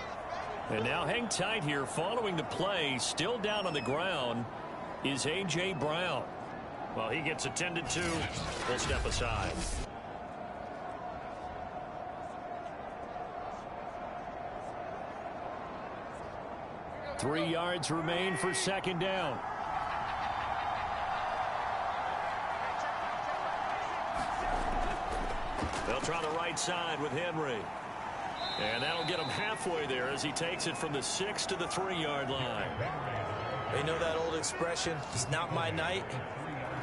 And now hang tight here. Following the play, still down on the ground, is A.J. Brown. Well, he gets attended to. We'll step aside. Three yards remain for 2nd down. They'll try the right side with Henry. And that'll get him halfway there as he takes it from the 6 to the 3-yard line. You know that old expression, it's not my night?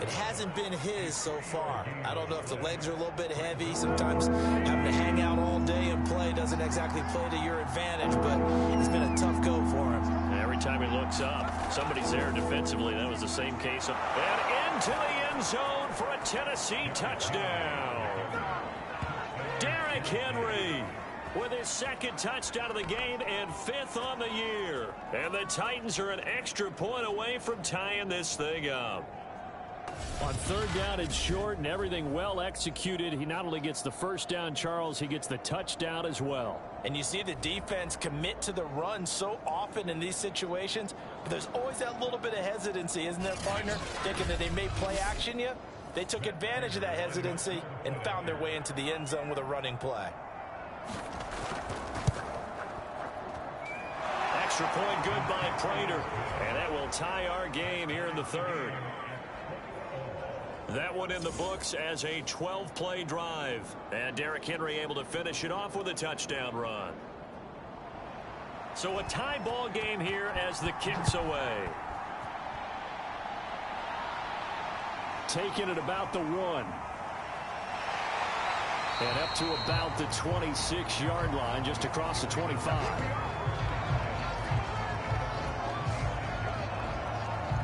It hasn't been his so far. I don't know if the legs are a little bit heavy. Sometimes having to hang out all day and play doesn't exactly play to your advantage, but it's been a tough go for him. Every time he looks up, somebody's there defensively. That was the same case. And into the end zone for a Tennessee touchdown. Derrick Henry with his 2nd touchdown of the game and 5th on the year. And the Titans are an extra point away from tying this thing up. On 3rd down and short and everything well executed, he not only gets the first down, Charles, he gets the touchdown as well. And you see the defense commit to the run so often in these situations, but there's always that little bit of hesitancy, isn't there, partner? Thinking that they may play action you. They took advantage of that hesitancy and found their way into the end zone with a running play. Extra point good by Prater. And that will tie our game here in the third. That one in the books as a 12-play drive. And Derrick Henry able to finish it off with a touchdown run. So a tie ball game here as the kick's away. Taking it about the 1. And up to about the 26-yard line, just across the 25.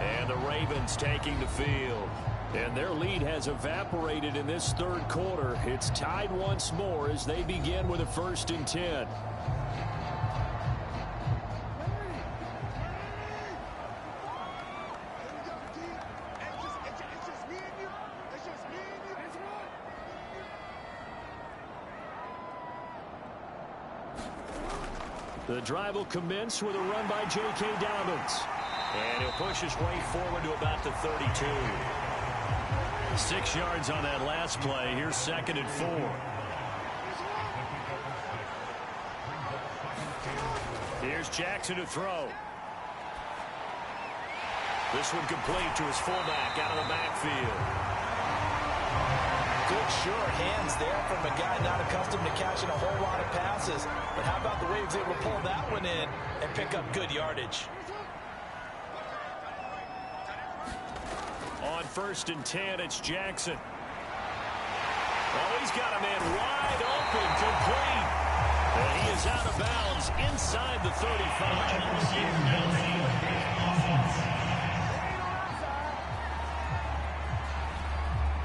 And the Ravens taking the field. And their lead has evaporated in this third quarter. It's tied once more as they begin with a 1st and 10. The drive will commence with a run by J.K. Dobbins. And he'll push his way forward to about the 32. 6 yards on that last play. Here's 2nd and 4. Here's Jackson to throw. This one complete to his fullback out of the backfield. Good sure hands there from a guy not accustomed to catching a whole lot of passes. But how about the way he was able to pull that one in and pick up good yardage? On 1st and 10, it's Jackson. Oh, he's got a man wide open, complete. And he is out of bounds inside the 35.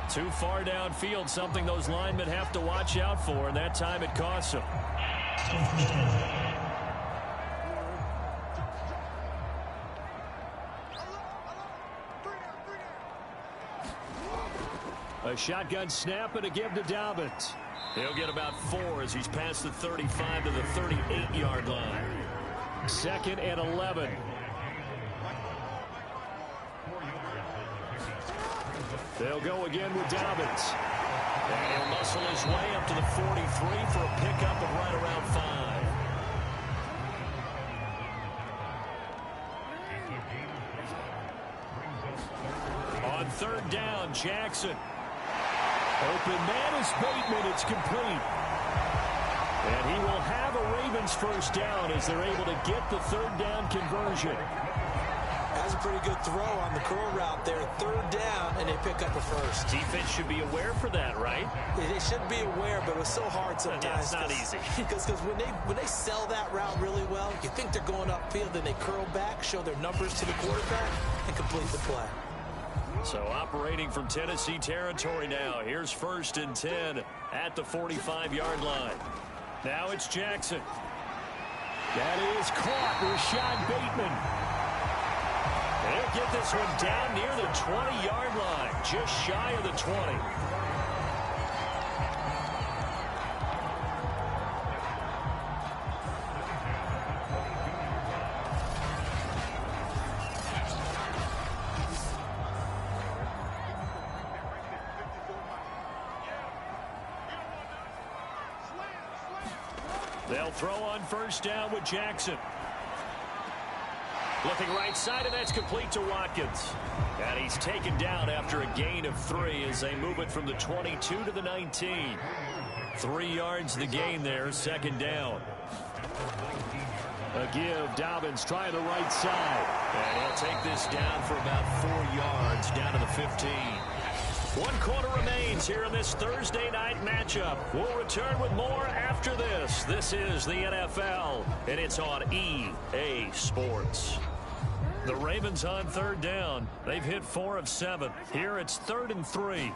Too far downfield, something those linemen have to watch out for, and that time it costs them. A shotgun snap and a give to Dobbins. He'll get about 4 as he's past the 35 to the 38-yard line. 2nd and 11. They'll go again with Dobbins. And he'll muscle his way up to the 43 for a pickup of right around 5. On 3rd down, Jackson. Open man is Bateman. It's complete. And he will have a Ravens 1st down as they're able to get the 3rd down conversion. That's a pretty good throw on the curl route there. 3rd down, and they pick up a 1st. Defense should be aware for that, right? They should be aware, but it's so hard sometimes. Yeah, it's not easy. Because when they sell that route really well, you think they're going upfield, then they curl back, show their numbers to the quarterback, and complete the play. So operating from Tennessee territory now. Here's 1st and 10 at the 45-yard line. Now it's Jackson. That is caught. Rashad Bateman. They'll get this one down near the 20-yard line, just shy of the 20. They'll throw on 1st down with Jackson. Looking right side, and that's complete to Watkins. And he's taken down after a gain of 3 as they move it from the 22 to the 19. 3 yards the gain there, 2nd down. A give, Dobbins trying the right side. And he'll take this down for about 4 yards, down to the 15. 1 quarter remains here in this Thursday night matchup. We'll return with more after this. This is the NFL, and it's on EA Sports. The Ravens on 3rd down. They've hit 4 of 7. Here it's 3rd and 3.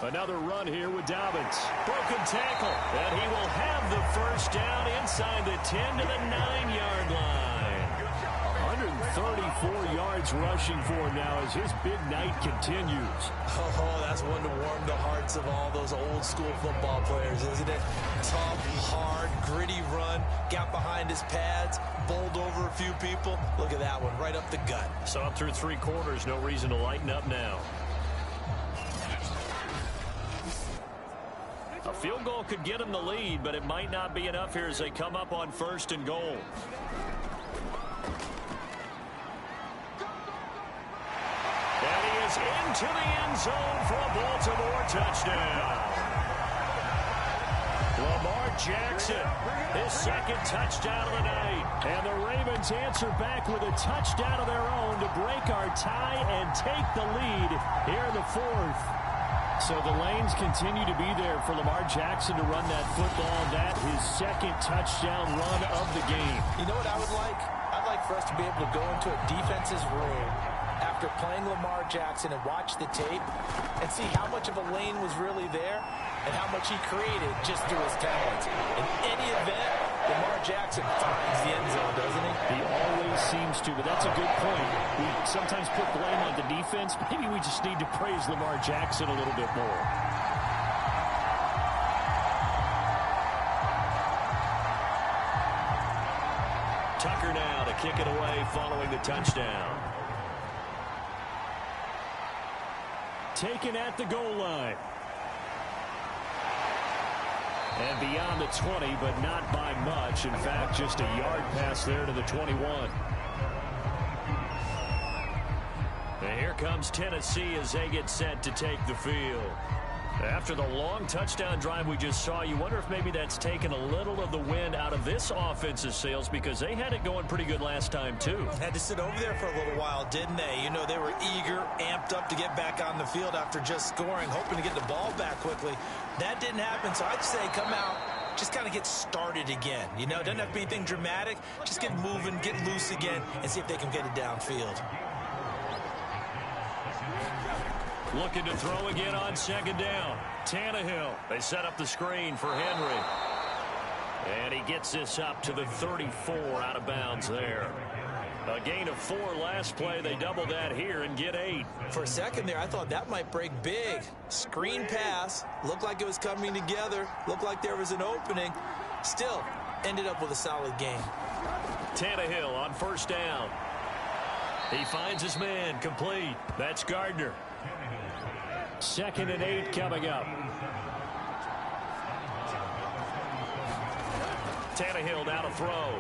Another run here with Dobbins. Broken tackle, and he will have the 1st down inside the 10 to the 9-yard line. 134 yards rushing for him now as his big night continues. Oh, that's one to warm the hearts of all those old school football players, isn't it? Tough, hard, gritty run, got behind his pads, bowled over a few people. Look at that one, right up the gut. So up through 3 quarters, no reason to lighten up now. field goal could get them the lead, but it might not be enough here as they come up on 1st and goal. And he is into the end zone for a Baltimore touchdown. Lamar Jackson, his 2nd touchdown of the night. And the Ravens answer back with a touchdown of their own to break our tie and take the lead here in the 4th. So the lanes continue to be there for Lamar Jackson to run that football. That his 2nd touchdown run of the game. You know what I would like? I'd like for us to be able to go into a defense's room after playing Lamar Jackson and watch the tape and see how much of a lane was really there and how much he created just through his talents. In any event, Lamar Jackson finds the end zone, doesn't he? He always seems to, but that's a good point. We sometimes put blame on the defense. Maybe we just need to praise Lamar Jackson a little bit more. Tucker now to kick it away following the touchdown. Taken at the goal line. And beyond the 20, but not by much. In fact, just a yard pass there to the 21. And here comes Tennessee as they get set to take the field. After the long touchdown drive we just saw, you wonder if maybe that's taken a little of the wind out of this offensive sails, because they had it going pretty good last time, too. Had to sit over there for a little while, didn't they? You know, they were eager, amped up to get back on the field after just scoring, hoping to get the ball back quickly. That didn't happen, so I'd say come out, just kind of get started again. You know, doesn't have to be anything dramatic. Just get moving, get loose again, and see if they can get it downfield. Looking to throw again on 2nd down. Tannehill. They set up the screen for Henry. And he gets this up to the 34 out of bounds there. A gain of 4 last play. They double that here and get 8. For a second there, I thought that might break big. Screen pass. Looked like it was coming together. Looked like there was an opening. Still, ended up with a solid game. Tannehill on 1st down. He finds his man complete. That's Gardner. 2nd and 8 coming up. Tannehill now to throw.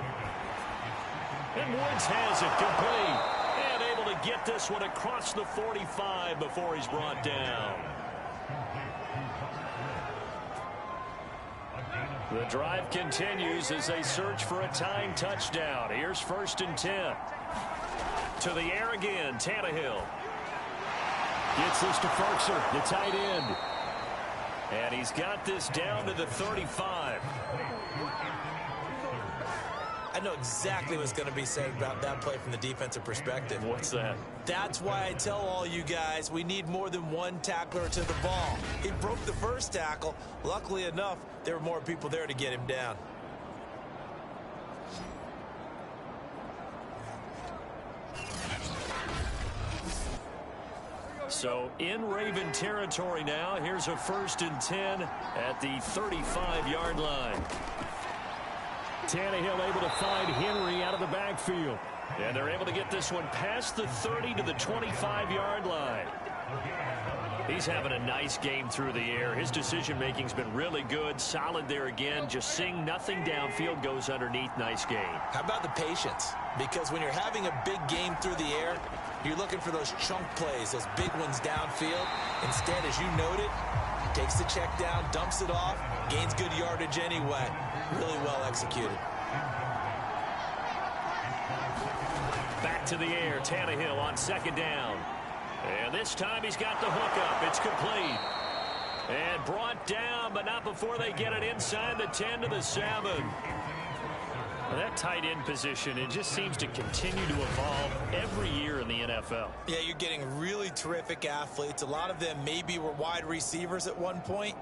And Woods has it complete. And able to get this one across the 45 before he's brought down. The drive continues as they search for a tying touchdown. Here's 1st and 10. To the air again, Tannehill. Gets this to Ferkser, the tight end. And he's got this down to the 35. I know exactly what's going to be said about that play from the defensive perspective. What's that? That's why I tell all you guys we need more than one tackler to the ball. He broke the first tackle. Luckily enough, there were more people there to get him down. So in Raven territory now. Here's a 1st and 10 at the 35-yard line. Tannehill able to find Henry out of the backfield. And they're able to get this one past the 30 to the 25-yard line. He's having a nice game through the air. His decision-making's been really good. Solid there again. Just seeing nothing downfield, goes underneath. Nice game. How about the patience? Because when you're having a big game through the air, you're looking for those chunk plays, those big ones downfield. Instead, as you noted, takes the check down, dumps it off, gains good yardage anyway. Really well executed. Back to the air. Tannehill on 2nd down. And this time he's got the hook up. It's complete. And brought down, but not before they get it inside the 10 to the 7. Well, that tight end position, it just seems to continue to evolve every year in the NFL. Yeah, you're getting really terrific athletes. A lot of them maybe were wide receivers at one point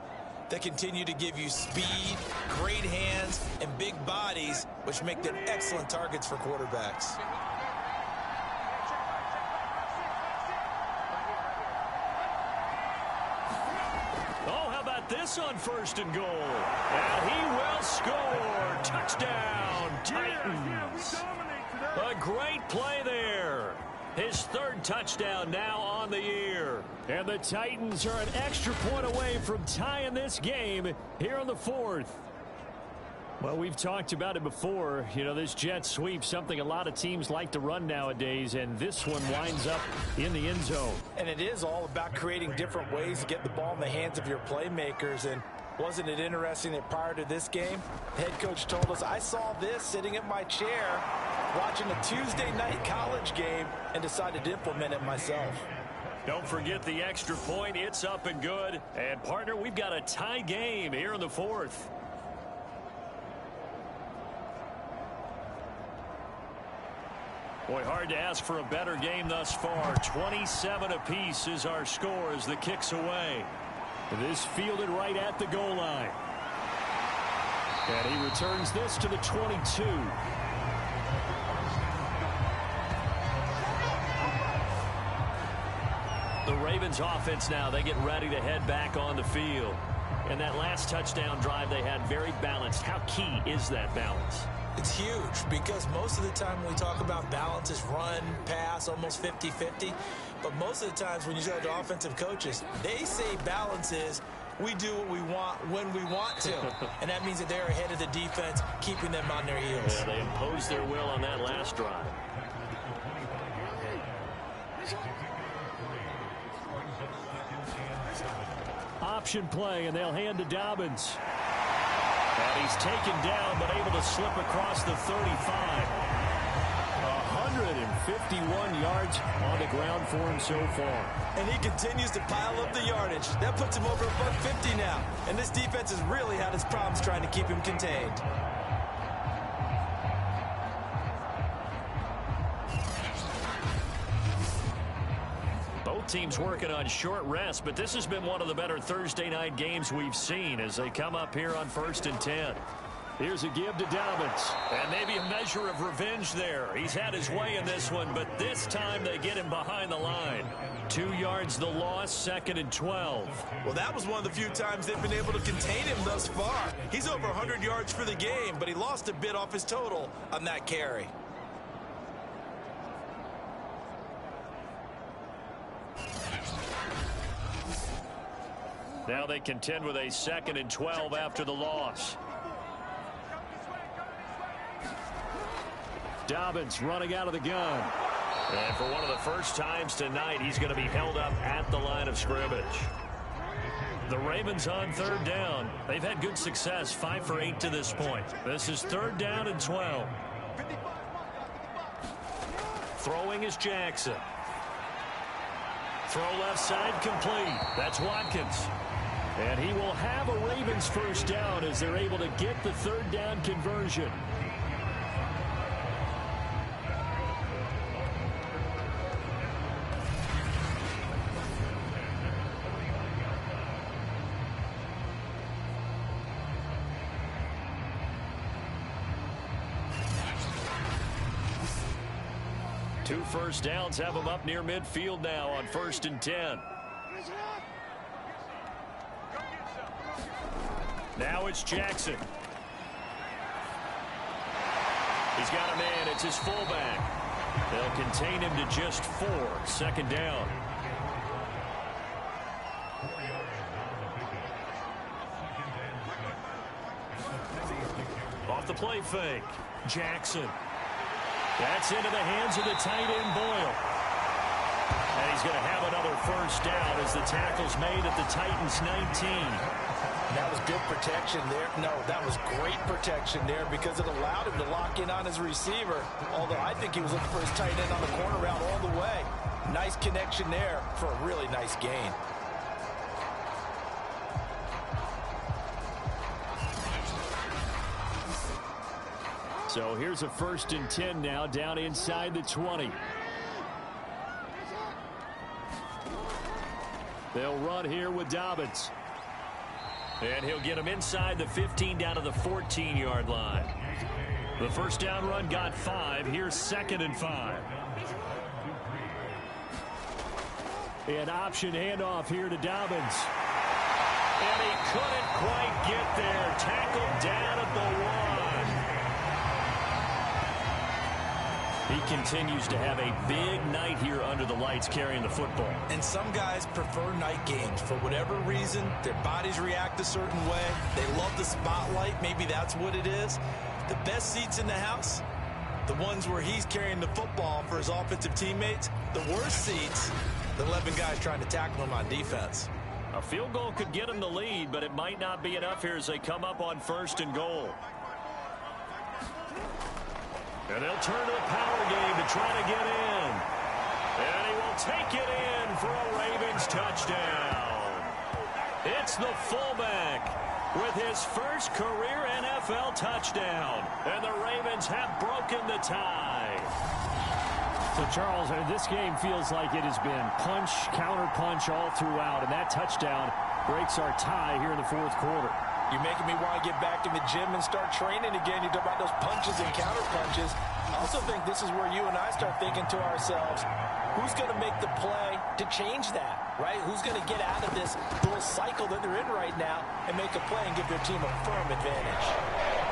that continue to give you speed, great hands, and big bodies, which make them excellent targets for quarterbacks. Oh, how about this on 1st and goal? And he will score. Touchdown, Titans. A great play there. His 3rd touchdown now on the year. And the Titans are an extra point away from tying this game here in the fourth. Well, we've talked about it before. You know, this jet sweep, something a lot of teams like to run nowadays, and this one winds up in the end zone. And it is all about creating different ways to get the ball in the hands of your playmakers. And wasn't it interesting that prior to this game, the head coach told us, I saw this sitting in my chair watching a Tuesday night college game and decided to implement it myself. Don't forget the extra point. It's up and good. And, partner, we've got a tie game here in the fourth. Boy, hard to ask for a better game thus far. 27 apiece is our score as the kick's away. This fielded right at the goal line. And he returns this to the 22. The Ravens offense now, they get ready to head back on the field. And that last touchdown drive they had very balanced. How key is that balance? It's huge because most of the time when we talk about balance is run, pass, almost 50-50. But most of the times when you talk to offensive coaches, they say balance is we do what we want when we want to. And that means that they're ahead of the defense, keeping them on their heels. Yeah, they imposed their will on that last drive. Option play, and they'll hand to Dobbins. And he's taken down, but able to slip across the 35. 151 yards on the ground for him so far. And he continues to pile up the yardage. That puts him over $150 now. And this defense has really had its problems trying to keep him contained. Both teams working on short rest, but this has been one of the better Thursday night games we've seen as they come up here on 1st and 10. Here's a give to Dobbins. And maybe a measure of revenge there. He's had his way in this one, but this time they get him behind the line. 2 yards the loss, 2nd and 12. Well, that was one of the few times they've been able to contain him thus far. He's over 100 yards for the game, but he lost a bit off his total on that carry. Now they contend with a 2nd and 12 after the loss. Dobbins running out of the gun. And for one of the first times tonight, he's going to be held up at the line of scrimmage. The Ravens on 3rd down. They've had good success, 5 for 8 to this point. This is 3rd down and 12. Throwing is Jackson. Throw left side complete. That's Watkins. And he will have a Ravens first down as they're able to get the 3rd down conversion. Two first downs have them up near midfield now on 1st and 10. Now it's Jackson. He's got a man. It's his fullback. They'll contain him to just 4. 2nd down. Off the play fake. Jackson. That's into the hands of the tight end, Boyle. And he's going to have another first down as the tackle's made at the Titans' 19. That was good protection there. No, that was great protection there because it allowed him to lock in on his receiver. Although I think he was looking for his tight end on the corner route all the way. Nice connection there for a really nice gain. So here's a 1st and 10 now down inside the 20. They'll run here with Dobbins. And he'll get him inside the 15 down to the 14-yard line. The first down run got 5. Here's 2nd and 5. An option handoff here to Dobbins. And he couldn't quite get there. Tackled down at the 1. He continues to have a big night here under the lights carrying the football. And some guys prefer night games. For whatever reason, their bodies react a certain way. They love the spotlight. Maybe that's what it is. The best seats in the house, the ones where he's carrying the football for his offensive teammates. The worst seats, the 11 guys trying to tackle him on defense. A field goal could get them the lead, but it might not be enough here as they come up on 1st and goal. And they'll turn to the power game to try to get in. And he will take it in for a Ravens touchdown. It's the fullback with his first career NFL touchdown. And the Ravens have broken the tie. So, Charles, this game feels like it has been punch, counter-punch all throughout, and that touchdown breaks our tie here in the 4th quarter. You're making me want to get back in the gym and start training again. You talk about those punches and counter-punches. I also think this is where you and I start thinking to ourselves, who's going to make the play to change that, right? Who's going to get out of this little cycle that they're in right now and make a play and give their team a firm advantage?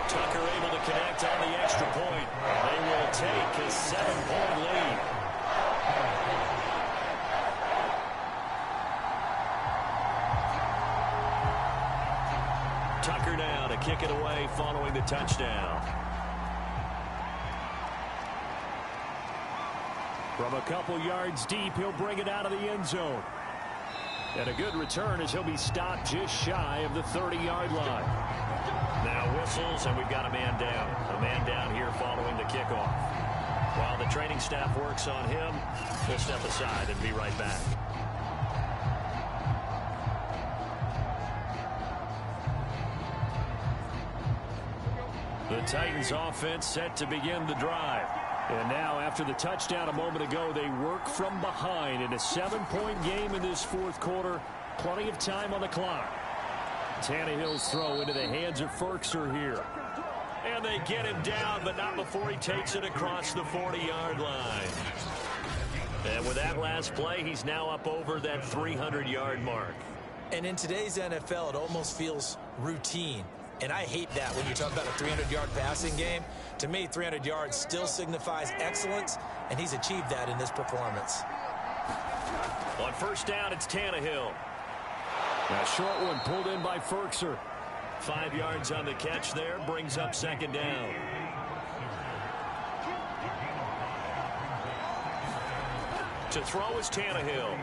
Tucker able to connect on the extra point. They will take a 7-point lead. Tucker now to kick it away following the touchdown. From a couple yards deep, he'll bring it out of the end zone. And a good return as he'll be stopped just shy of the 30-yard line. Now whistles, and we've got a man down. A man down here following the kickoff. While the training staff works on him, we'll step aside and be right back. The Titans offense set to begin the drive. And now, after the touchdown a moment ago, they work from behind in a 7-point game in this 4th quarter. Plenty of time on the clock. Tannehill's throw into the hands of Firkser here. And they get him down, but not before he takes it across the 40-yard line. And with that last play, he's now up over that 300-yard mark. And in today's NFL, it almost feels routine. And I hate that when you talk about a 300-yard passing game. To me, 300 yards still signifies excellence, and he's achieved that in this performance. On 1st down, it's Tannehill. A short one pulled in by Firkser. 5 yards on the catch there, brings up 2nd down. To throw is Tannehill.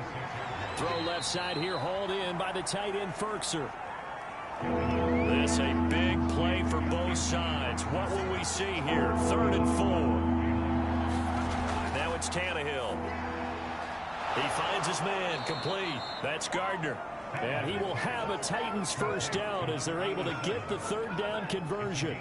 Throw left side here, hauled in by the tight end Firkser. This a big play for both sides. What will we see here? 3rd and 4. Now it's Tannehill. He finds his man, complete. That's Gardner. And he will have a Titans 1st down as they're able to get the 3rd down conversion.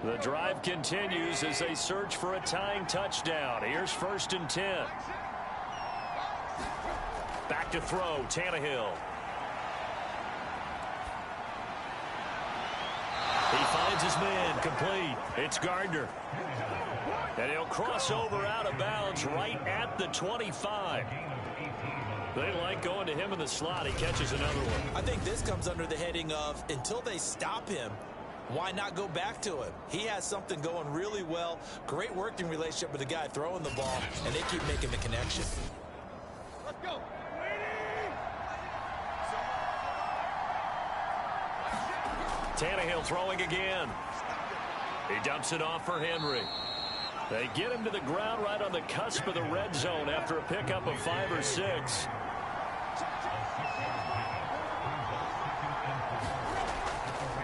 The drive continues as they search for a tying touchdown. Here's 1st and 10. Back to throw, Tannehill. He finds his man, complete. It's Gardner. And he'll cross over out of bounds right at the 25. They like going to him in the slot. He catches another one. I think this comes under the heading of, until they stop him, why not go back to him? He has something going really well. Great working relationship with the guy throwing the ball, and they keep making the connection. Let's go. Tannehill throwing again. He dumps it off for Henry. They get him to the ground right on the cusp of the red zone after a pickup of 5 or 6.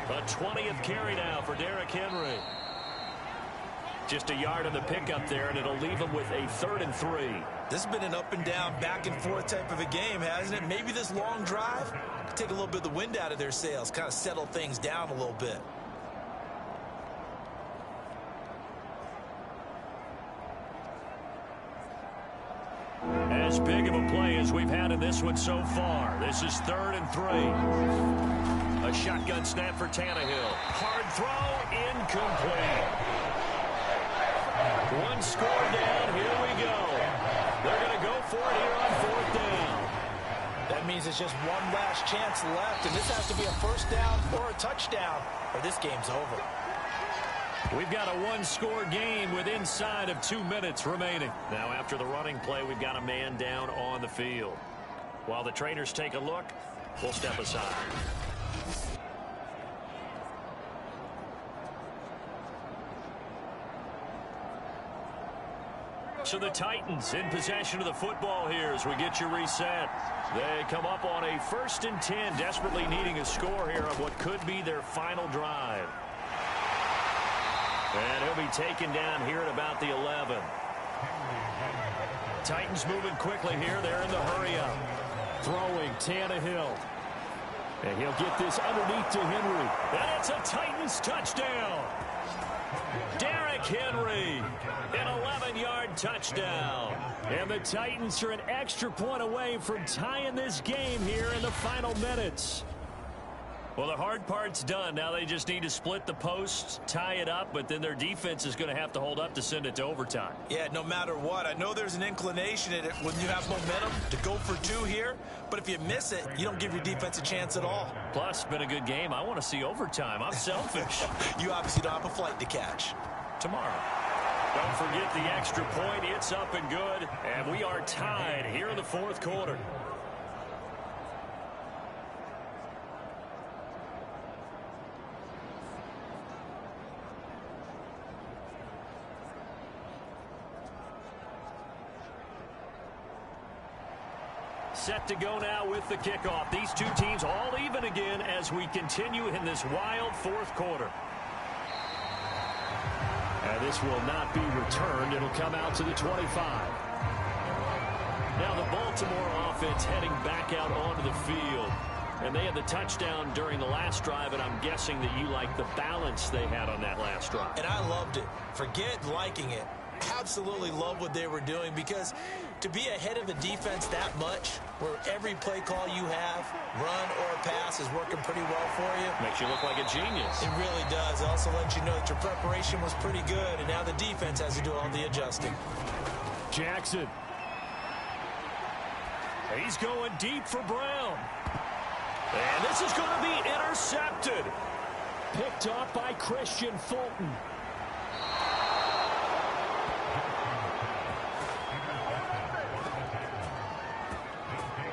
A 20th carry now for Derrick Henry. Just a yard on the pickup there, and it'll leave him with a 3rd and 3. This has been an up and down, back and forth type of a game, hasn't it? Maybe this long drive could take a little bit of the wind out of their sails, kind of settle things down a little bit. As big of a play as we've had in this one so far. This is 3rd and 3. A shotgun snap for Tannehill. Hard throw, incomplete. One score down. Here we go. They're going to go for it here on 4th down. That means it's just one last chance left, and this has to be a first down or a touchdown, or this game's over. We've got a one-score game with inside of 2 minutes remaining. Now, after the running play, we've got a man down on the field. While the trainers take a look, we'll step aside. So the Titans in possession of the football here as we get you reset. They come up on a 1st and 10, desperately needing a score here on what could be their final drive. And he'll be taken down here at about the 11. Titans moving quickly here. They're in the hurry-up. Throwing Tannehill. And he'll get this underneath to Henry. And it's a Titans touchdown. Derrick Henry, an 11-yard touchdown. And the Titans are an extra point away from tying this game here in the final minutes. Well, the hard part's done. Now they just need to split the posts, tie it up, but then their defense is going to have to hold up to send it to overtime. Yeah, no matter what. I know there's an inclination in it when you have momentum to go for 2 here, but if you miss it, you don't give your defense a chance at all. Plus, it's been a good game. I want to see overtime. I'm selfish. You obviously don't have a flight to catch. Tomorrow. Don't forget the extra point. It's up and good, and we are tied here in the 4th quarter. Set to go now with the kickoff. These two teams all even again as we continue in this wild 4th quarter. And this will not be returned. It'll come out to the 25. Now the Baltimore offense heading back out onto the field. And they had the touchdown during the last drive, and I'm guessing that you like the balance they had on that last drive. And I loved it. Forget liking it. Absolutely love what they were doing, because to be ahead of a defense that much, where every play call you have, run or pass, is working pretty well for you. Makes you look like a genius. It really does. It also lets you know that your preparation was pretty good, and now the defense has to do all the adjusting. Jackson. He's going deep for Brown. And this is going to be intercepted. Picked off by Christian Fulton.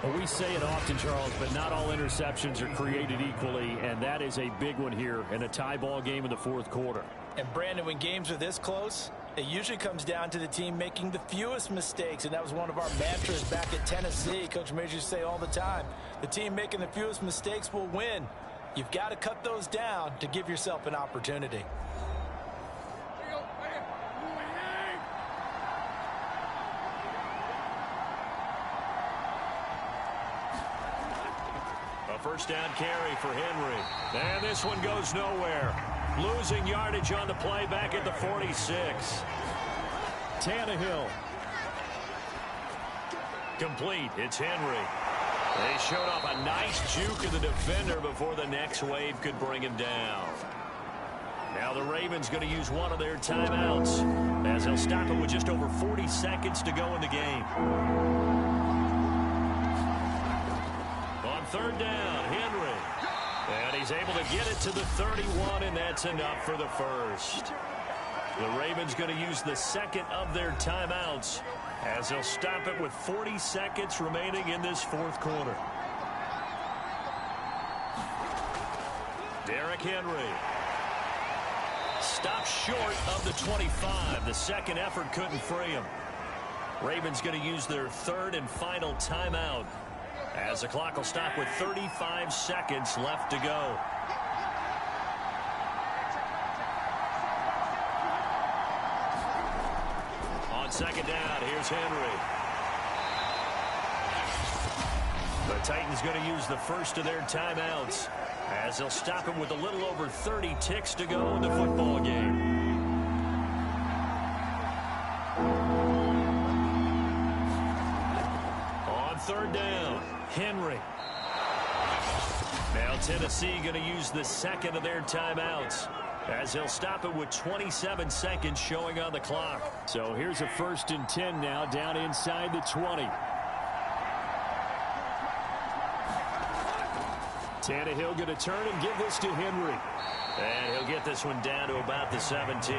Well, we say it often, Charles, but not all interceptions are created equally, and that is a big one here in a tie ball game in the 4th quarter. And, Brandon, when games are this close, it usually comes down to the team making the fewest mistakes, and that was one of our mantras back at Tennessee. Coach Majors used to say all the time, the team making the fewest mistakes will win. You've got to cut those down to give yourself an opportunity. First down carry for Henry. And this one goes nowhere. Losing yardage on the play back at the 46. Tannehill. Complete. It's Henry. They showed up a nice juke of the defender before the next wave could bring him down. Now the Ravens going to use one of their timeouts as they'll stop it with just over 40 seconds to go in the game. On 3rd down, Henry. And he's able to get it to the 31, and that's enough for the first. The Ravens going to use the 2nd of their timeouts as they'll stop it with 40 seconds remaining in this 4th quarter. Derrick Henry. Stopped short of the 25. The second effort couldn't free him. Ravens going to use their 3rd and final timeout as the clock will stop with 35 seconds left to go. On 2nd down, here's Henry. The Titans going to use the first of their timeouts as they'll stop him with a little over 30 ticks to go in the football game. On 3rd down, Henry. Now Tennessee going to use the 2nd of their timeouts as he'll stop it with 27 seconds showing on the clock. So here's a 1st and 10 now, down inside the 20. Tannehill going to turn and give this to Henry. And he'll get this one down to about the 17.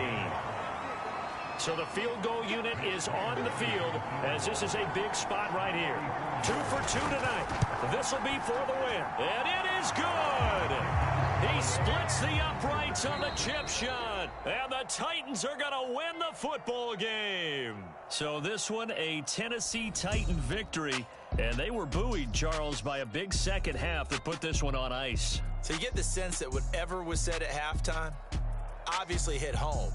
So the field goal unit is on the field, as this is a big spot right here. 2 for 2 tonight. This will be for the win. And it is good. He splits the uprights on the chip shot. And the Titans are going to win the football game. So this one, a Tennessee Titan victory. And they were buoyed, Charles, by a big second half that put this one on ice. So you get the sense that whatever was said at halftime obviously hit home.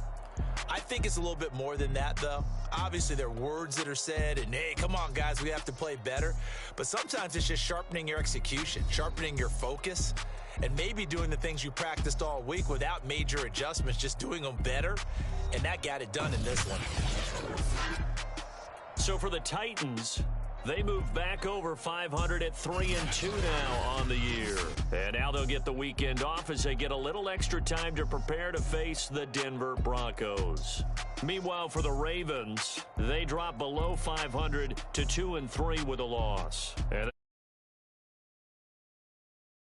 I think it's a little bit more than that, though. Obviously, there are words that are said, and, hey, come on, guys, we have to play better. But sometimes it's just sharpening your execution, sharpening your focus, and maybe doing the things you practiced all week without major adjustments, just doing them better. And that got it done in this one. So for the Titans, they move back over 500 at 3-2 now on the year. And now they'll get the weekend off as they get a little extra time to prepare to face the Denver Broncos. Meanwhile, for the Ravens, they drop below 500 to 2-3 with a loss. And